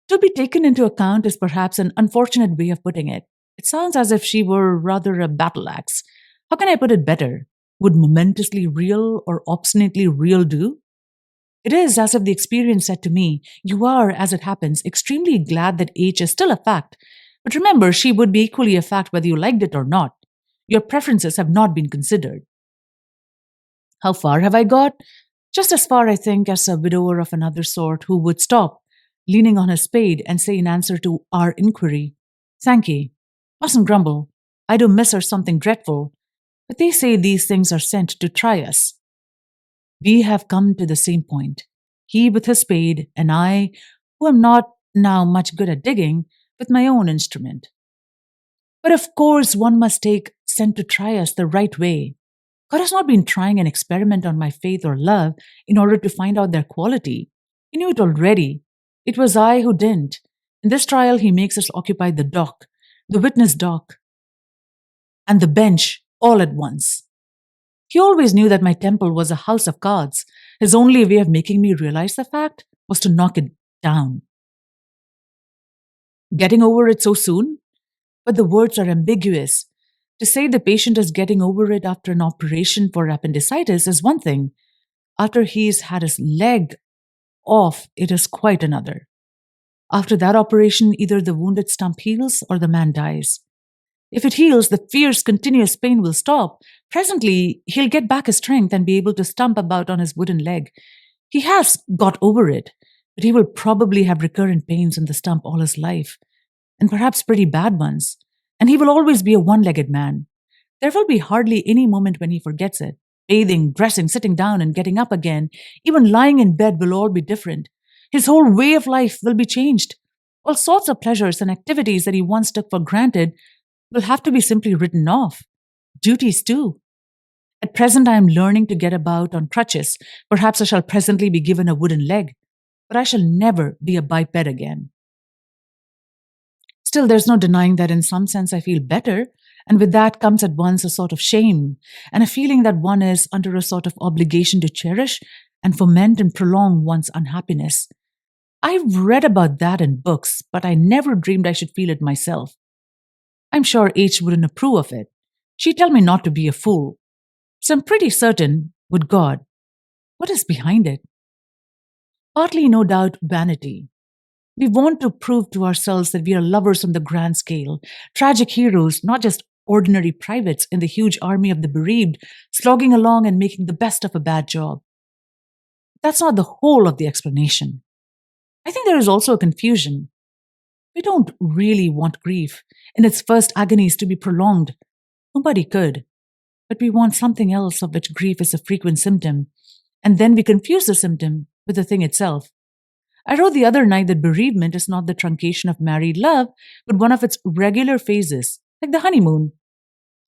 To be taken into account is perhaps an unfortunate way of putting it. It sounds as if she were rather a battle axe. How can I put it better? Would momentously real or obstinately real do? It is as if the experience said to me, "You are, as it happens, extremely glad that age is still a fact. But remember, she would be equally a fact whether you liked it or not. Your preferences have not been considered." How far have I got? Just as far, I think, as a widower of another sort who would stop, leaning on his spade, and say in answer to our inquiry, "Thank ye. Mustn't grumble. I do miss her something dreadful. But they say these things are sent to try us." We have come to the same point. He with his spade, and I, who am not now much good at digging, with my own instrument. But of course, one must take sent to try us the right way. God has not been trying an experiment on my faith or love in order to find out their quality. He knew it already. It was I who didn't. In this trial, he makes us occupy the dock, the witness dock, and the bench all at once. He always knew that my temple was a house of cards. His only way of making me realize the fact was to knock it down. Getting over it so soon? But the words are ambiguous. To say the patient is getting over it after an operation for appendicitis is one thing. After he's had his leg off, it is quite another. After that operation, either the wounded stump heals or the man dies. If it heals, the fierce, continuous pain will stop. Presently, he'll get back his strength and be able to stump about on his wooden leg. He has got over it, but he will probably have recurrent pains in the stump all his life, and perhaps pretty bad ones. And he will always be a one-legged man. There will be hardly any moment when he forgets it. Bathing, dressing, sitting down, and getting up again, even lying in bed will all be different. His whole way of life will be changed. All sorts of pleasures and activities that he once took for granted will have to be simply written off. Duties, too. At present, I am learning to get about on crutches. Perhaps I shall presently be given a wooden leg, but I shall never be a biped again. Still, there's no denying that in some sense I feel better, and with that comes at once a sort of shame and a feeling that one is under a sort of obligation to cherish and foment and prolong one's unhappiness. I've read about that in books, but I never dreamed I should feel it myself. I'm sure H wouldn't approve of it. She'd tell me not to be a fool. So I'm pretty certain, with God, what is behind it? Partly, no doubt, vanity. We want to prove to ourselves that we are lovers on the grand scale, tragic heroes, not just ordinary privates in the huge army of the bereaved, slogging along and making the best of a bad job. That's not the whole of the explanation. I think there is also a confusion. We don't really want grief in its first agonies to be prolonged. Nobody could. But we want something else of which grief is a frequent symptom, and then we confuse the symptom with the thing itself. I wrote the other night that bereavement is not the truncation of married love, but one of its regular phases, like the honeymoon.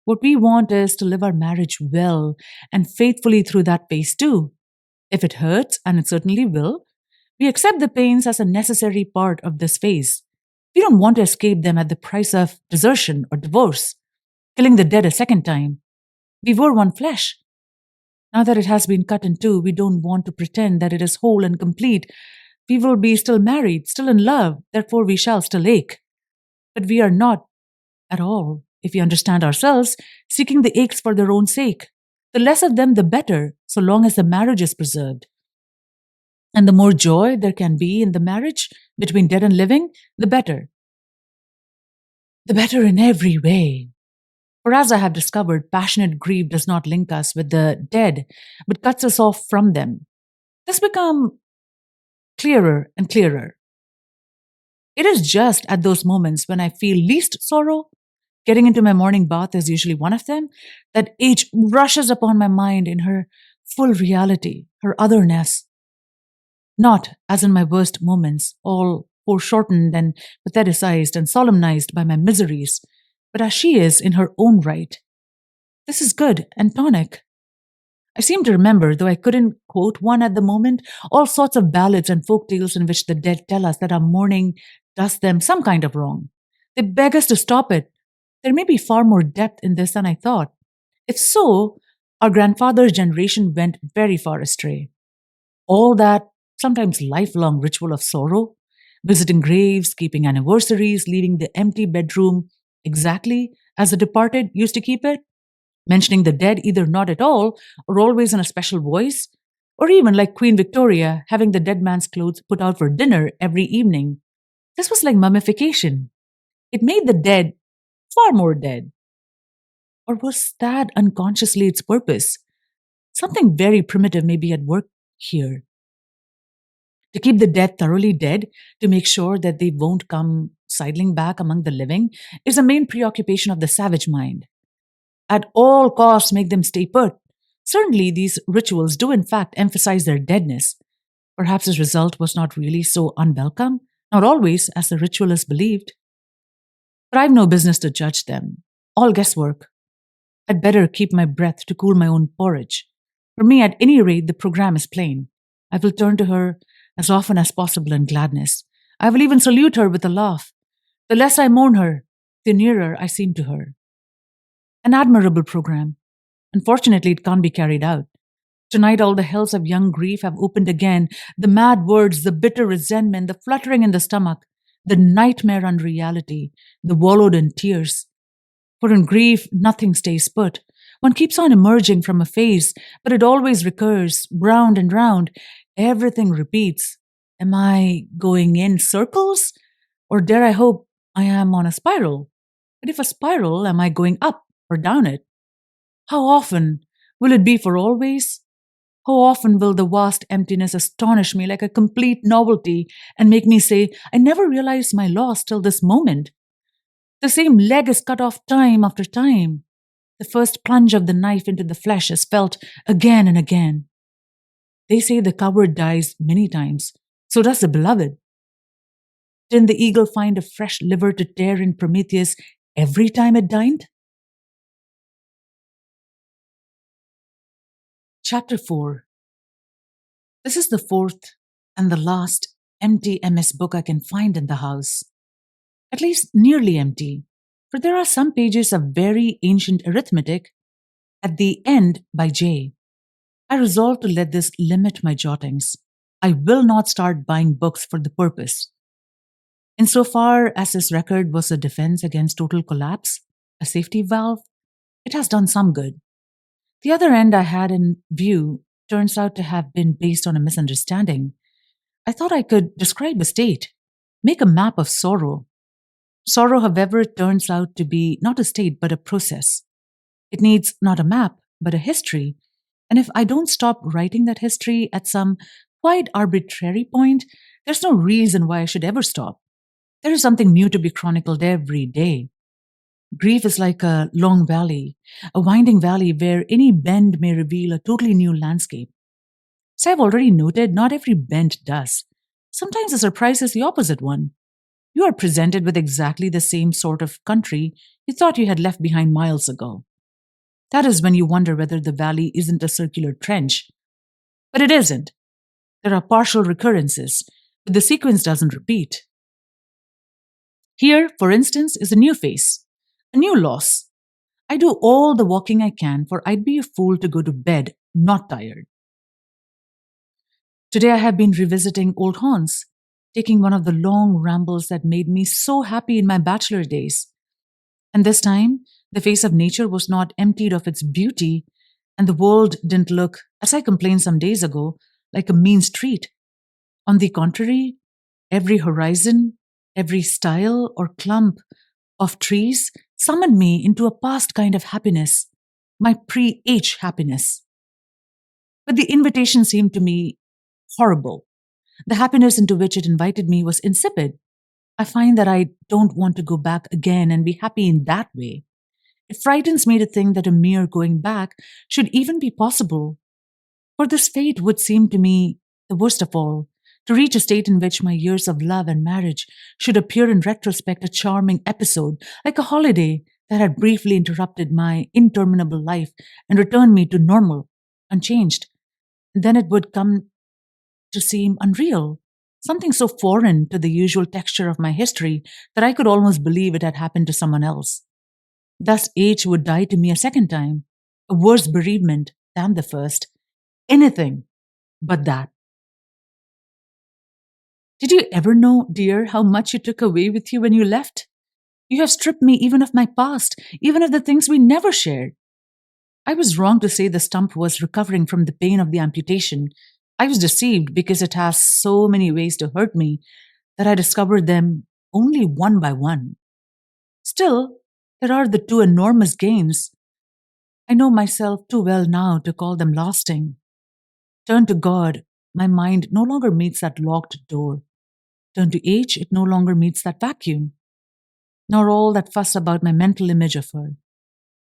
What we want is to live our marriage well and faithfully through that phase too. If it hurts, and it certainly will, we accept the pains as a necessary part of this phase. We don't want to escape them at the price of desertion or divorce, killing the dead a second time. We were one flesh. Now that it has been cut in two, we don't want to pretend that it is whole and complete. We will be still married, still in love, therefore we shall still ache. But we are not at all. If we understand ourselves, seeking the aches for their own sake. The less of them, the better, so long as the marriage is preserved. And the more joy there can be in the marriage between dead and living, the better. The better in every way. For as I have discovered, passionate grief does not link us with the dead, but cuts us off from them. This becomes clearer and clearer. It is just at those moments when I feel least sorrow, getting into my morning bath is usually one of them, that age rushes upon my mind in her full reality, her otherness. Not as in my worst moments, all foreshortened and patheticized and solemnized by my miseries, but as she is in her own right. This is good and tonic. I seem to remember, though I couldn't quote one at the moment, all sorts of ballads and folk tales in which the dead tell us that our mourning does them some kind of wrong. They beg us to stop it. There may be far more depth in this than I thought. If so, our grandfather's generation went very far astray. All that sometimes lifelong ritual of sorrow, visiting graves, keeping anniversaries, leaving the empty bedroom exactly as the departed used to keep it, mentioning the dead either not at all or always in a special voice, or even like Queen Victoria, having the dead man's clothes put out for dinner every evening. This was like mummification. It made the dead far more dead. Or was that unconsciously its purpose? Something very primitive may be at work here. To keep the dead thoroughly dead, to make sure that they won't come sidling back among the living, is a main preoccupation of the savage mind. At all costs, make them stay put. Certainly, these rituals do in fact emphasize their deadness. Perhaps the result was not really so unwelcome, not always as the ritualists believed. But I've no business to judge them. All guesswork. I'd better keep my breath to cool my own porridge. For me, at any rate, the program is plain. I will turn to her as often as possible in gladness. I will even salute her with a laugh. The less I mourn her, the nearer I seem to her. An admirable program. Unfortunately, it can't be carried out. Tonight, all the hells of young grief have opened again, the mad words, the bitter resentment, the fluttering in the stomach, the nightmare unreality, the wallowed in tears. For in grief, nothing stays put. One keeps on emerging from a phase, but it always recurs, round and round. Everything repeats. Am I going in circles? Or dare I hope I am on a spiral? But if a spiral, am I going up or down it? How often? Will it be for always? How often will the vast emptiness astonish me like a complete novelty and make me say, I never realized my loss till this moment? The same leg is cut off time after time. The first plunge of the knife into the flesh is felt again and again. They say the coward dies many times, so does the beloved. Didn't the eagle find a fresh liver to tear in Prometheus every time it dined? Chapter 4. This is the fourth and the last empty MS book I can find in the house. At least nearly empty, for there are some pages of very ancient arithmetic at the end by J. I resolve to let this limit my jottings. I will not start buying books for the purpose. Insofar as this record was a defense against total collapse, a safety valve, it has done some good. The other end I had in view turns out to have been based on a misunderstanding. I thought I could describe a state, make a map of sorrow. Sorrow, however, turns out to be not a state but a process. It needs not a map but a history, and if I don't stop writing that history at some quite arbitrary point, there's no reason why I should ever stop. There is something new to be chronicled every day. Grief is like a long valley, a winding valley where any bend may reveal a totally new landscape. As I've already noted, not every bend does. Sometimes the surprise is the opposite one. You are presented with exactly the same sort of country you thought you had left behind miles ago. That is when you wonder whether the valley isn't a circular trench. But it isn't. There are partial recurrences, but the sequence doesn't repeat. Here, for instance, is a new face, a new loss. I do all the walking I can, for I'd be a fool to go to bed not tired. Today I have been revisiting old haunts, taking one of the long rambles that made me so happy in my bachelor days. And this time, the face of nature was not emptied of its beauty, and the world didn't look, as I complained some days ago, like a mean street. On the contrary, every horizon, every stile or clump of trees summoned me into a past kind of happiness, my pre H happiness. But the invitation seemed to me horrible. The happiness into which it invited me was insipid. I find that I don't want to go back again and be happy in that way. It frightens me to think that a mere going back should even be possible. For this fate would seem to me the worst of all, to reach a state in which my years of love and marriage should appear in retrospect a charming episode, like a holiday that had briefly interrupted my interminable life and returned me to normal, unchanged. Then it would come to seem unreal, something so foreign to the usual texture of my history that I could almost believe it had happened to someone else. Thus, age would die to me a second time, a worse bereavement than the first. Anything but that. Did you ever know, dear, how much you took away with you when you left? You have stripped me even of my past, even of the things we never shared. I was wrong to say the stump was recovering from the pain of the amputation. I was deceived because it has so many ways to hurt me that I discovered them only one by one. Still, there are the two enormous gains. I know myself too well now to call them lasting. Turn to God, my mind no longer meets that locked door. Turn to H, it no longer meets that vacuum, nor all that fuss about my mental image of her.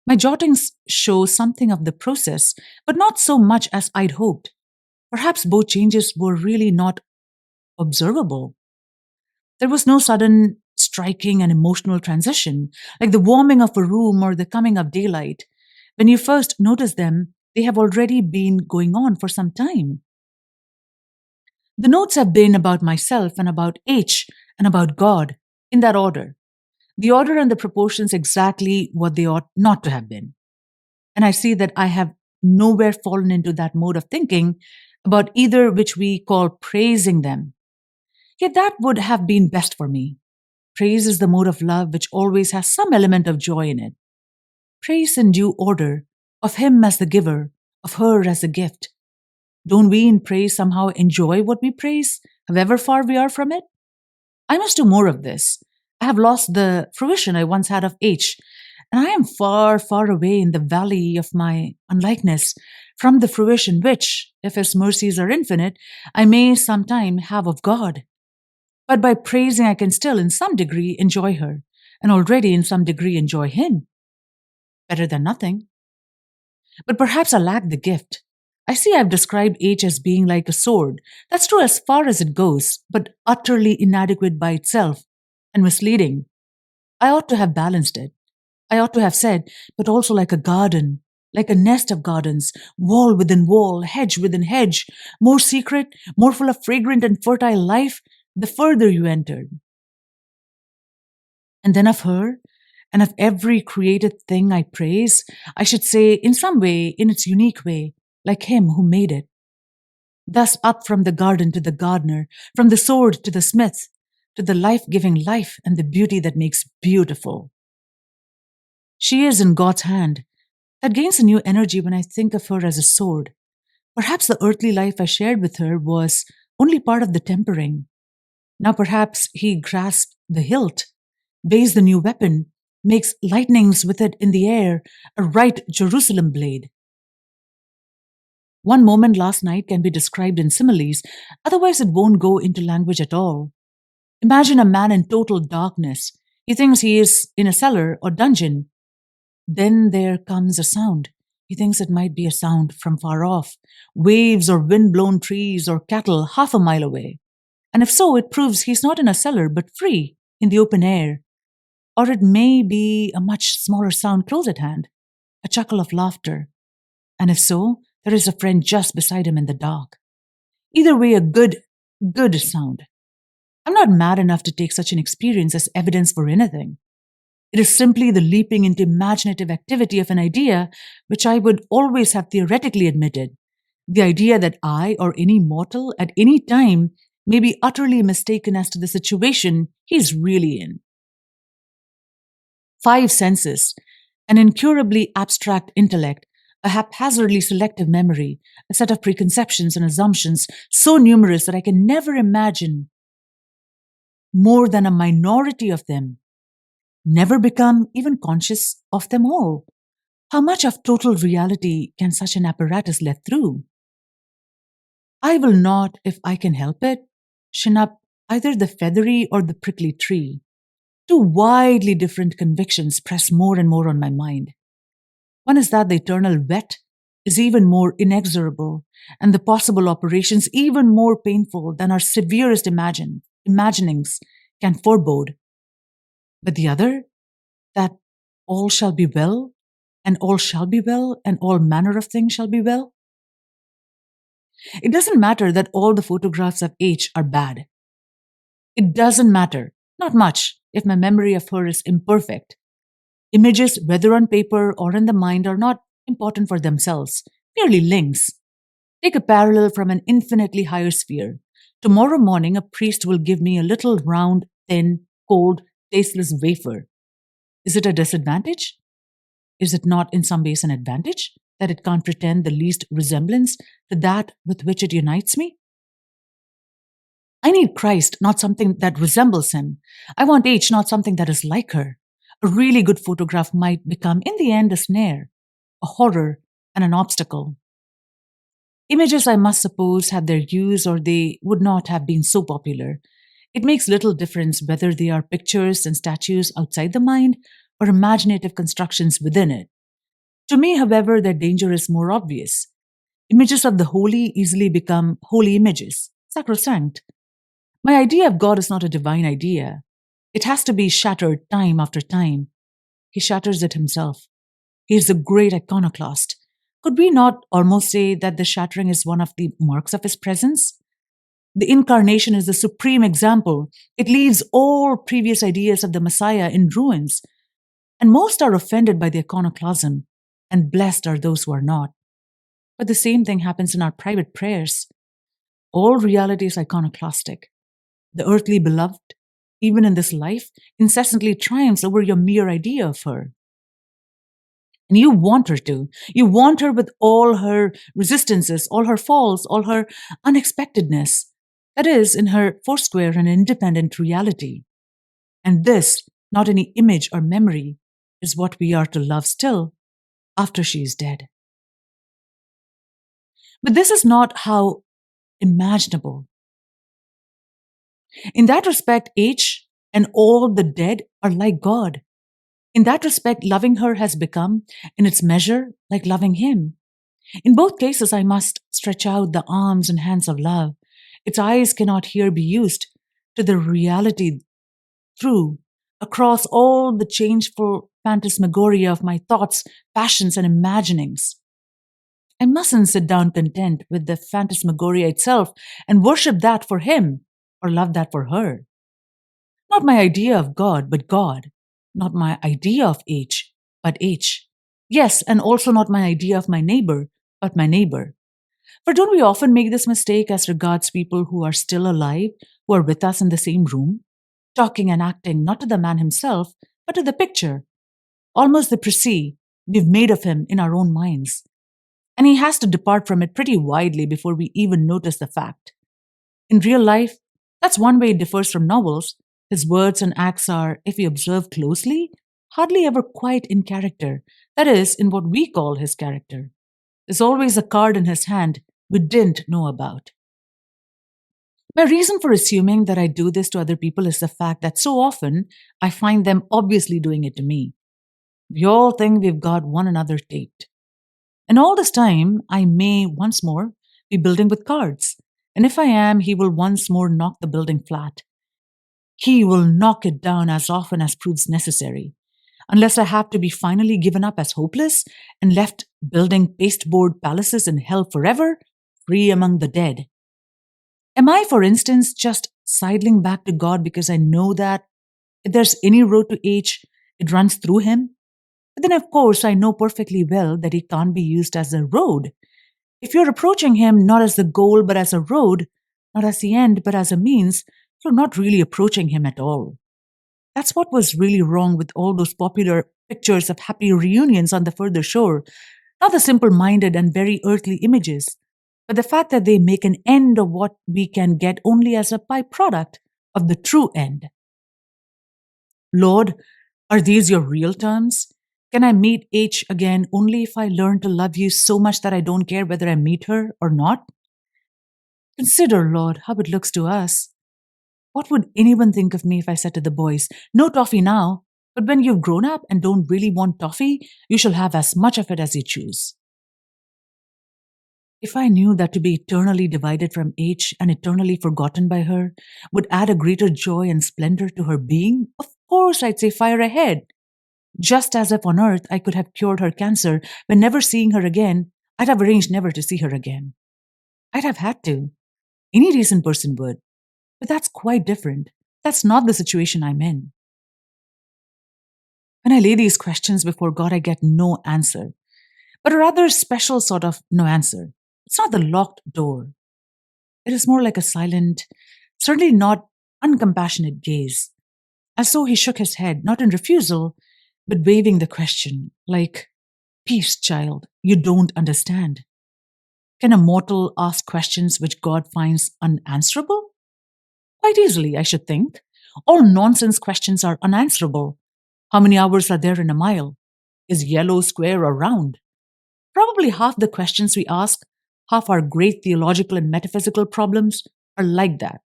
My jottings show something of the process, but not so much as I'd hoped. Perhaps both changes were really not observable. There was no sudden striking and emotional transition, like the warming of a room or the coming of daylight. When you first notice them, they have already been going on for some time. The notes have been about myself and about H and about God, in that order. The order and the proportions exactly what they ought not to have been. And I see that I have nowhere fallen into that mode of thinking about either which we call praising them. Yet that would have been best for me. Praise is the mode of love which always has some element of joy in it. Praise in due order, of him as the giver, of her as the gift. Don't we in praise somehow enjoy what we praise, however far we are from it? I must do more of this. I have lost the fruition I once had of H, and I am far, far away in the valley of my unlikeness from the fruition which, if his mercies are infinite, I may sometime have of God. But by praising, I can still, in some degree, enjoy her, and already in some degree enjoy him. Better than nothing. But perhaps I lack the gift. I see I've described H as being like a sword. That's true as far as it goes, but utterly inadequate by itself and misleading. I ought to have balanced it. I ought to have said, but also like a garden, like a nest of gardens, wall within wall, hedge within hedge, more secret, more full of fragrant and fertile life, the further you entered. And then of her, and of every created thing I praise, I should say, in some way, in its unique way, like him who made it. Thus, up from the garden to the gardener, from the sword to the smith, to the life giving life and the beauty that makes beautiful. She is in God's hand. That gains a new energy when I think of her as a sword. Perhaps the earthly life I shared with her was only part of the tempering. Now perhaps he grasps the hilt, weighs the new weapon, makes lightnings with it in the air, a right Jerusalem blade. One moment last night can be described in similes, otherwise it won't go into language at all. Imagine a man in total darkness. He thinks he is in a cellar or dungeon. Then there comes a sound. He thinks it might be a sound from far off, waves or wind-blown trees or cattle half a mile away. And if so, it proves he's not in a cellar but free, in the open air. Or it may be a much smaller sound close at hand, a chuckle of laughter. And if so, there is a friend just beside him in the dark. Either way, a good sound. I'm not mad enough to take such an experience as evidence for anything. It is simply the leaping into imaginative activity of an idea which I would always have theoretically admitted. The idea that I or any mortal at any time may be utterly mistaken as to the situation he is really in. five senses, an incurably abstract intellect, a haphazardly selective memory, a set of preconceptions and assumptions so numerous that I can never imagine more than a minority of them, never become even conscious of them all. How much of total reality can such an apparatus let through? I will not, if I can help it, shin up either the feathery or the prickly tree. Two widely different convictions press more and more on my mind. One is that the eternal wet is even more inexorable, and the possible operations even more painful than our severest imaginings can forebode. But the other, that all shall be well, and all shall be well, and all manner of things shall be well. It doesn't matter that all the photographs of H are bad. It doesn't matter, not much, if my memory of her is imperfect. Images, whether on paper or in the mind, are not important for themselves, merely links. Take a parallel from an infinitely higher sphere. Tomorrow morning, a priest will give me a little round, thin, cold, tasteless wafer. Is it a disadvantage? Is it not in some ways an advantage that it can't pretend the least resemblance to that with which it unites me? I need Christ, not something that resembles him. I want H, not something that is like her. A really good photograph might become, in the end, a snare, a horror, and an obstacle. Images, I must suppose, have their use or they would not have been so popular. It makes little difference whether they are pictures and statues outside the mind or imaginative constructions within it. To me, however, their danger is more obvious. Images of the holy easily become holy images, sacrosanct. My idea of God is not a divine idea. It has to be shattered time after time. He shatters it himself. He is a great iconoclast. Could we not almost say that the shattering is one of the marks of his presence? The incarnation is the supreme example. It leaves all previous ideas of the Messiah in ruins. And most are offended by the iconoclasm, and blessed are those who are not. But the same thing happens in our private prayers. All reality is iconoclastic. The earthly beloved, even in this life, incessantly triumphs over your mere idea of her. And you want her to. You want her with all her resistances, all her falls, all her unexpectedness. That is, in her foursquare and independent reality. And this, not any image or memory, is what we are to love still after she is dead. But this is not how imaginable. In that respect, H and all the dead are like God. In that respect, loving her has become, in its measure, like loving him. In both cases, I must stretch out the arms and hands of love. Its eyes cannot here be used to the reality through, across all the changeful phantasmagoria of my thoughts, passions, and imaginings. I mustn't sit down content with the phantasmagoria itself and worship that for him or love that for her. Not my idea of God, but God. Not my idea of H, but H. Yes, and also not my idea of my neighbor, but my neighbor. For don't we often make this mistake as regards people who are still alive, who are with us in the same room, talking and acting not to the man himself, but to the picture, almost the précis we've made of him in our own minds. And he has to depart from it pretty widely before we even notice the fact. In real life, that's one way it differs from novels. His words and acts are, if we observe closely, hardly ever quite in character, that is, in what we call his character. There's always a card in his hand we didn't know about. My reason for assuming that I do this to other people is the fact that so often I find them obviously doing it to me. We all think we've got one another taped. And all this time, I may once more be building with cards. And if I am, he will once more knock the building flat. He will knock it down as often as proves necessary, unless I have to be finally given up as hopeless and left building pasteboard palaces in hell forever, free among the dead. Am I, for instance, just sidling back to God because I know that if there's any road to H, it runs through him? But then, of course, I know perfectly well that he can't be used as a road. If you're approaching him not as the goal but as a road, not as the end but as a means, you're not really approaching him at all. That's what was really wrong with all those popular pictures of happy reunions on the further shore. Not the simple minded and very earthly images, but the fact that they make an end of what we can get only as a byproduct of the true end. Lord, are these your real terms? Can I meet H again only if I learn to love you so much that I don't care whether I meet her or not? Consider, Lord, how it looks to us. What would anyone think of me if I said to the boys, "No toffee now, but when you've grown up and don't really want toffee, you shall have as much of it as you choose"? If I knew that to be eternally divided from H and eternally forgotten by her would add a greater joy and splendor to her being, of course I'd say fire ahead. Just as if on earth I could have cured her cancer when never seeing her again, I'd have arranged never to see her again. I'd have had to. Any decent person would. But that's quite different. That's not the situation I'm in. When I lay these questions before God, I get no answer, but a rather special sort of no answer. It's not the locked door. It is more like a silent, certainly not uncompassionate gaze, as though he shook his head, not in refusal, but waving the question, like, "Peace, child, you don't understand." Can a mortal ask questions which God finds unanswerable? Quite easily, I should think. All nonsense questions are unanswerable. How many hours are there in a mile? Is yellow square or round? Probably half the questions we ask, half our great theological and metaphysical problems, are like that.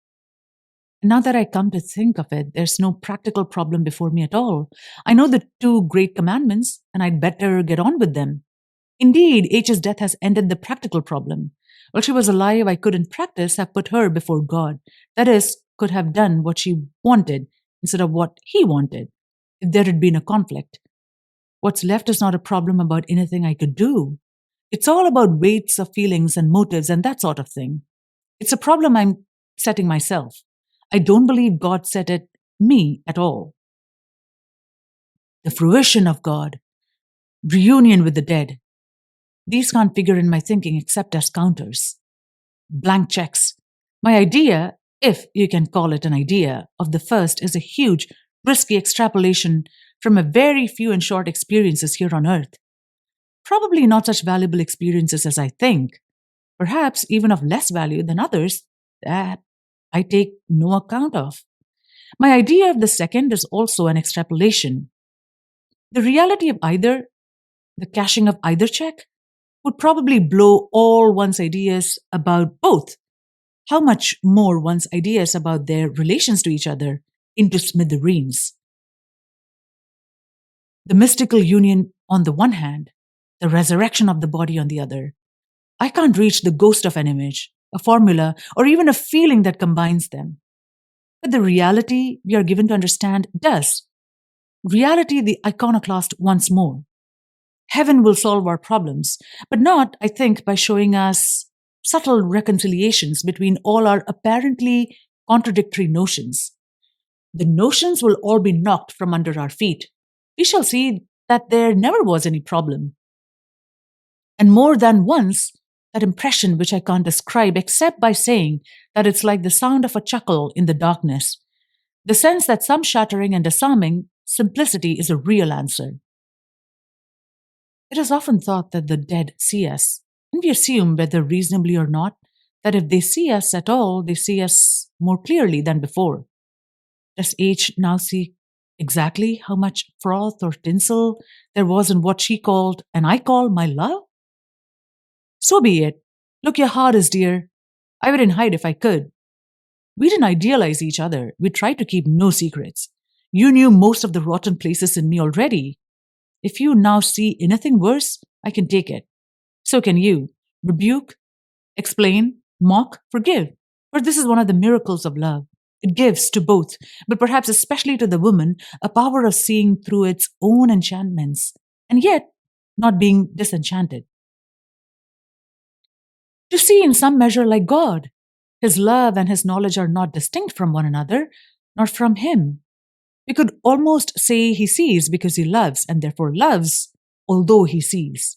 Now that I come to think of it, there's no practical problem before me at all. I know the two great commandments, and I'd better get on with them. Indeed, H's death has ended the practical problem. While she was alive, I could, in practice, have put her before God. That is, could have done what she wanted instead of what he wanted, if there had been a conflict. What's left is not a problem about anything I could do. It's all about weights of feelings and motives and that sort of thing. It's a problem I'm setting myself. I don't believe God set it me at all. The fruition of God, reunion with the dead, these can't figure in my thinking except as counters. Blank checks. My idea, if you can call it an idea, of the first is a huge, risky extrapolation from a very few and short experiences here on earth. Probably not such valuable experiences as I think, perhaps even of less value than others that I take no account of. My idea of the second is also an extrapolation. The reality of either, the cashing of either check, would probably blow all one's ideas about both, how much more one's ideas about their relations to each other, into smithereens. The mystical union on the one hand, the resurrection of the body on the other. I can't reach the ghost of an image, a formula, or even a feeling that combines them. But the reality we are given to understand does. Reality the iconoclast once more. Heaven will solve our problems, but not, I think, by showing us subtle reconciliations between all our apparently contradictory notions. The notions will all be knocked from under our feet. We shall see that there never was any problem. And more than once, that impression which I can't describe except by saying that it's like the sound of a chuckle in the darkness, the sense that some shattering and disarming simplicity is a real answer. It is often thought that the dead see us, and we assume, whether reasonably or not, that if they see us at all, they see us more clearly than before. Does H now see exactly how much froth or tinsel there was in what she called, and I call, my love? So be it. Look your hardest, dear. I wouldn't hide if I could. We didn't idealize each other. We tried to keep no secrets. You knew most of the rotten places in me already. If you now see anything worse, I can take it. So can you. Rebuke, explain, mock, forgive. For this is one of the miracles of love. It gives to both, but perhaps especially to the woman, a power of seeing through its own enchantments, and yet not being disenchanted. To see in some measure like God. His love and his knowledge are not distinct from one another, nor from him. We could almost say he sees because he loves, and therefore loves, although he sees.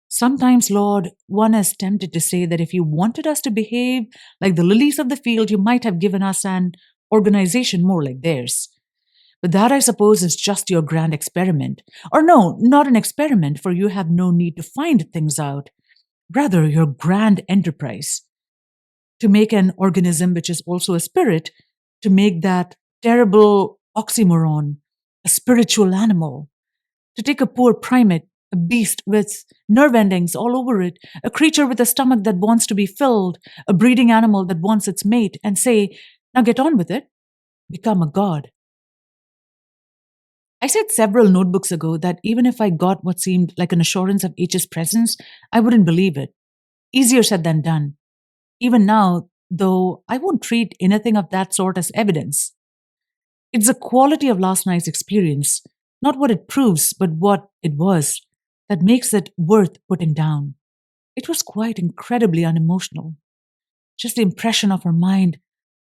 Sometimes, Lord, one is tempted to say that if you wanted us to behave like the lilies of the field, you might have given us an organization more like theirs. But that, I suppose, is just your grand experiment. Or no, not an experiment, for you have no need to find things out. Rather, your grand enterprise. To make an organism which is also a spirit, to make that terrible oxymoron, a spiritual animal, to take a poor primate, a beast with nerve endings all over it, a creature with a stomach that wants to be filled, a breeding animal that wants its mate, and say, now get on with it, become a god. I said several notebooks ago that even if I got what seemed like an assurance of H's presence, I wouldn't believe it. Easier said than done. Even now, though, I won't treat anything of that sort as evidence. It's the quality of last night's experience, not what it proves, but what it was, that makes it worth putting down. It was quite incredibly unemotional. Just the impression of her mind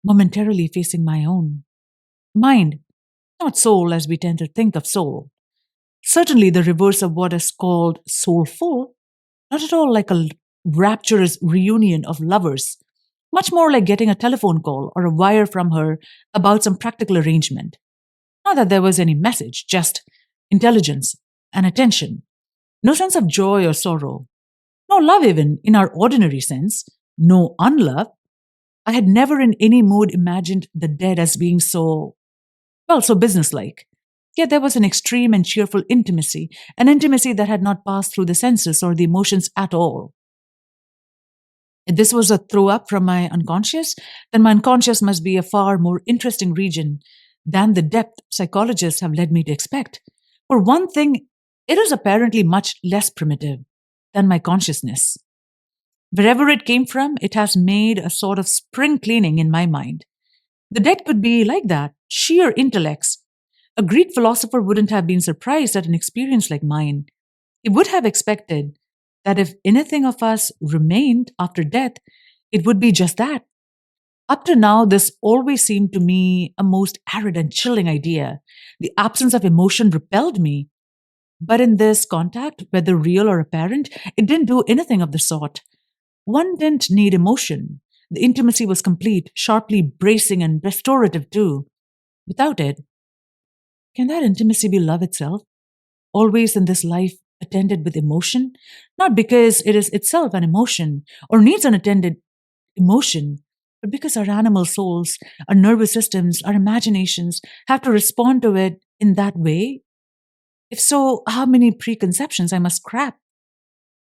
momentarily facing my own. Mind, not soul as we tend to think of soul. Certainly the reverse of what is called soulful, not at all like a rapturous reunion of lovers, much more like getting a telephone call or a wire from her about some practical arrangement. Not that there was any message, just intelligence and attention. No sense of joy or sorrow. No love, even in our ordinary sense. No unlove. I had never in any mood imagined the dead as being so businesslike. Yet there was an extreme and cheerful intimacy, an intimacy that had not passed through the senses or the emotions at all. If this was a throw up from my unconscious, then my unconscious must be a far more interesting region than the depth psychologists have led me to expect. For one thing, it is apparently much less primitive than my consciousness. Wherever it came from, it has made a sort of spring cleaning in my mind. The dead could be like that, sheer intellects. A Greek philosopher wouldn't have been surprised at an experience like mine. He would have expected that if anything of us remained after death, it would be just that. Up to now, this always seemed to me a most arid and chilling idea. The absence of emotion repelled me. But in this contact, whether real or apparent, it didn't do anything of the sort. One didn't need emotion. The intimacy was complete, sharply bracing and restorative too. Without it, can that intimacy be love itself? Always in this life attended with emotion? Not because it is itself an emotion or needs an attended emotion, but because our animal souls, our nervous systems, our imaginations have to respond to it in that way? If so, how many preconceptions I must scrap?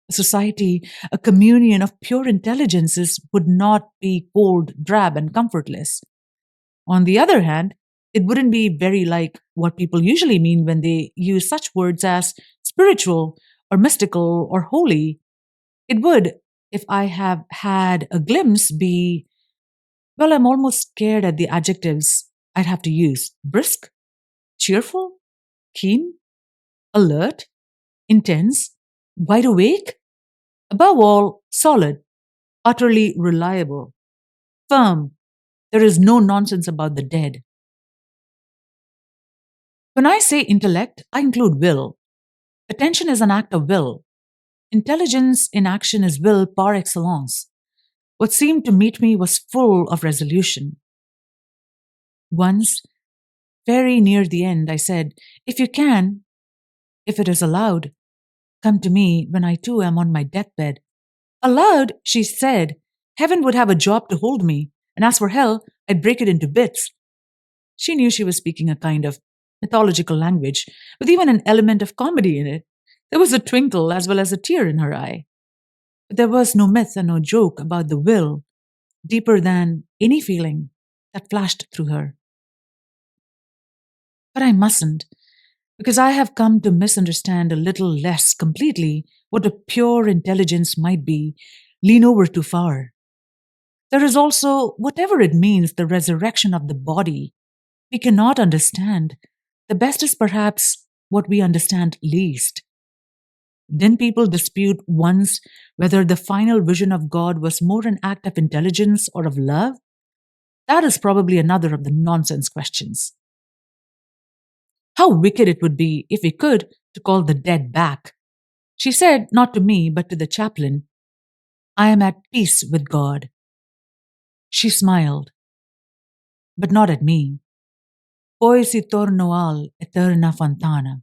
A society, a communion of pure intelligences would not be cold, drab, and comfortless. On the other hand, it wouldn't be very like what people usually mean when they use such words as spiritual or mystical or holy. It would, if I have had a glimpse, be, well, I'm almost scared at the adjectives I'd have to use. Brisk, cheerful, keen, alert, intense, wide awake, above all, solid, utterly reliable, firm. There is no nonsense about the dead. When I say intellect, I include will. Attention is an act of will. Intelligence in action is will par excellence. What seemed to meet me was full of resolution. Once, very near the end, I said, if you can, if it is allowed, come to me when I too am on my deathbed. Allowed, she said, heaven would have a job to hold me, and as for hell, I'd break it into bits. She knew she was speaking a kind of mythological language, with even an element of comedy in it. There was a twinkle as well as a tear in her eye. But there was no myth and no joke about the will, deeper than any feeling that flashed through her. But I mustn't, because I have come to misunderstand a little less completely what a pure intelligence might be, lean over too far. There is also, whatever it means, the resurrection of the body. We cannot understand. The best is perhaps what we understand least. Didn't people dispute once whether the final vision of God was more an act of intelligence or of love? That is probably another of the nonsense questions. How wicked it would be, if we could, to call the dead back. She said, not to me, but to the chaplain, I am at peace with God. She smiled, but not at me. Poi si tornò al eterna fontana.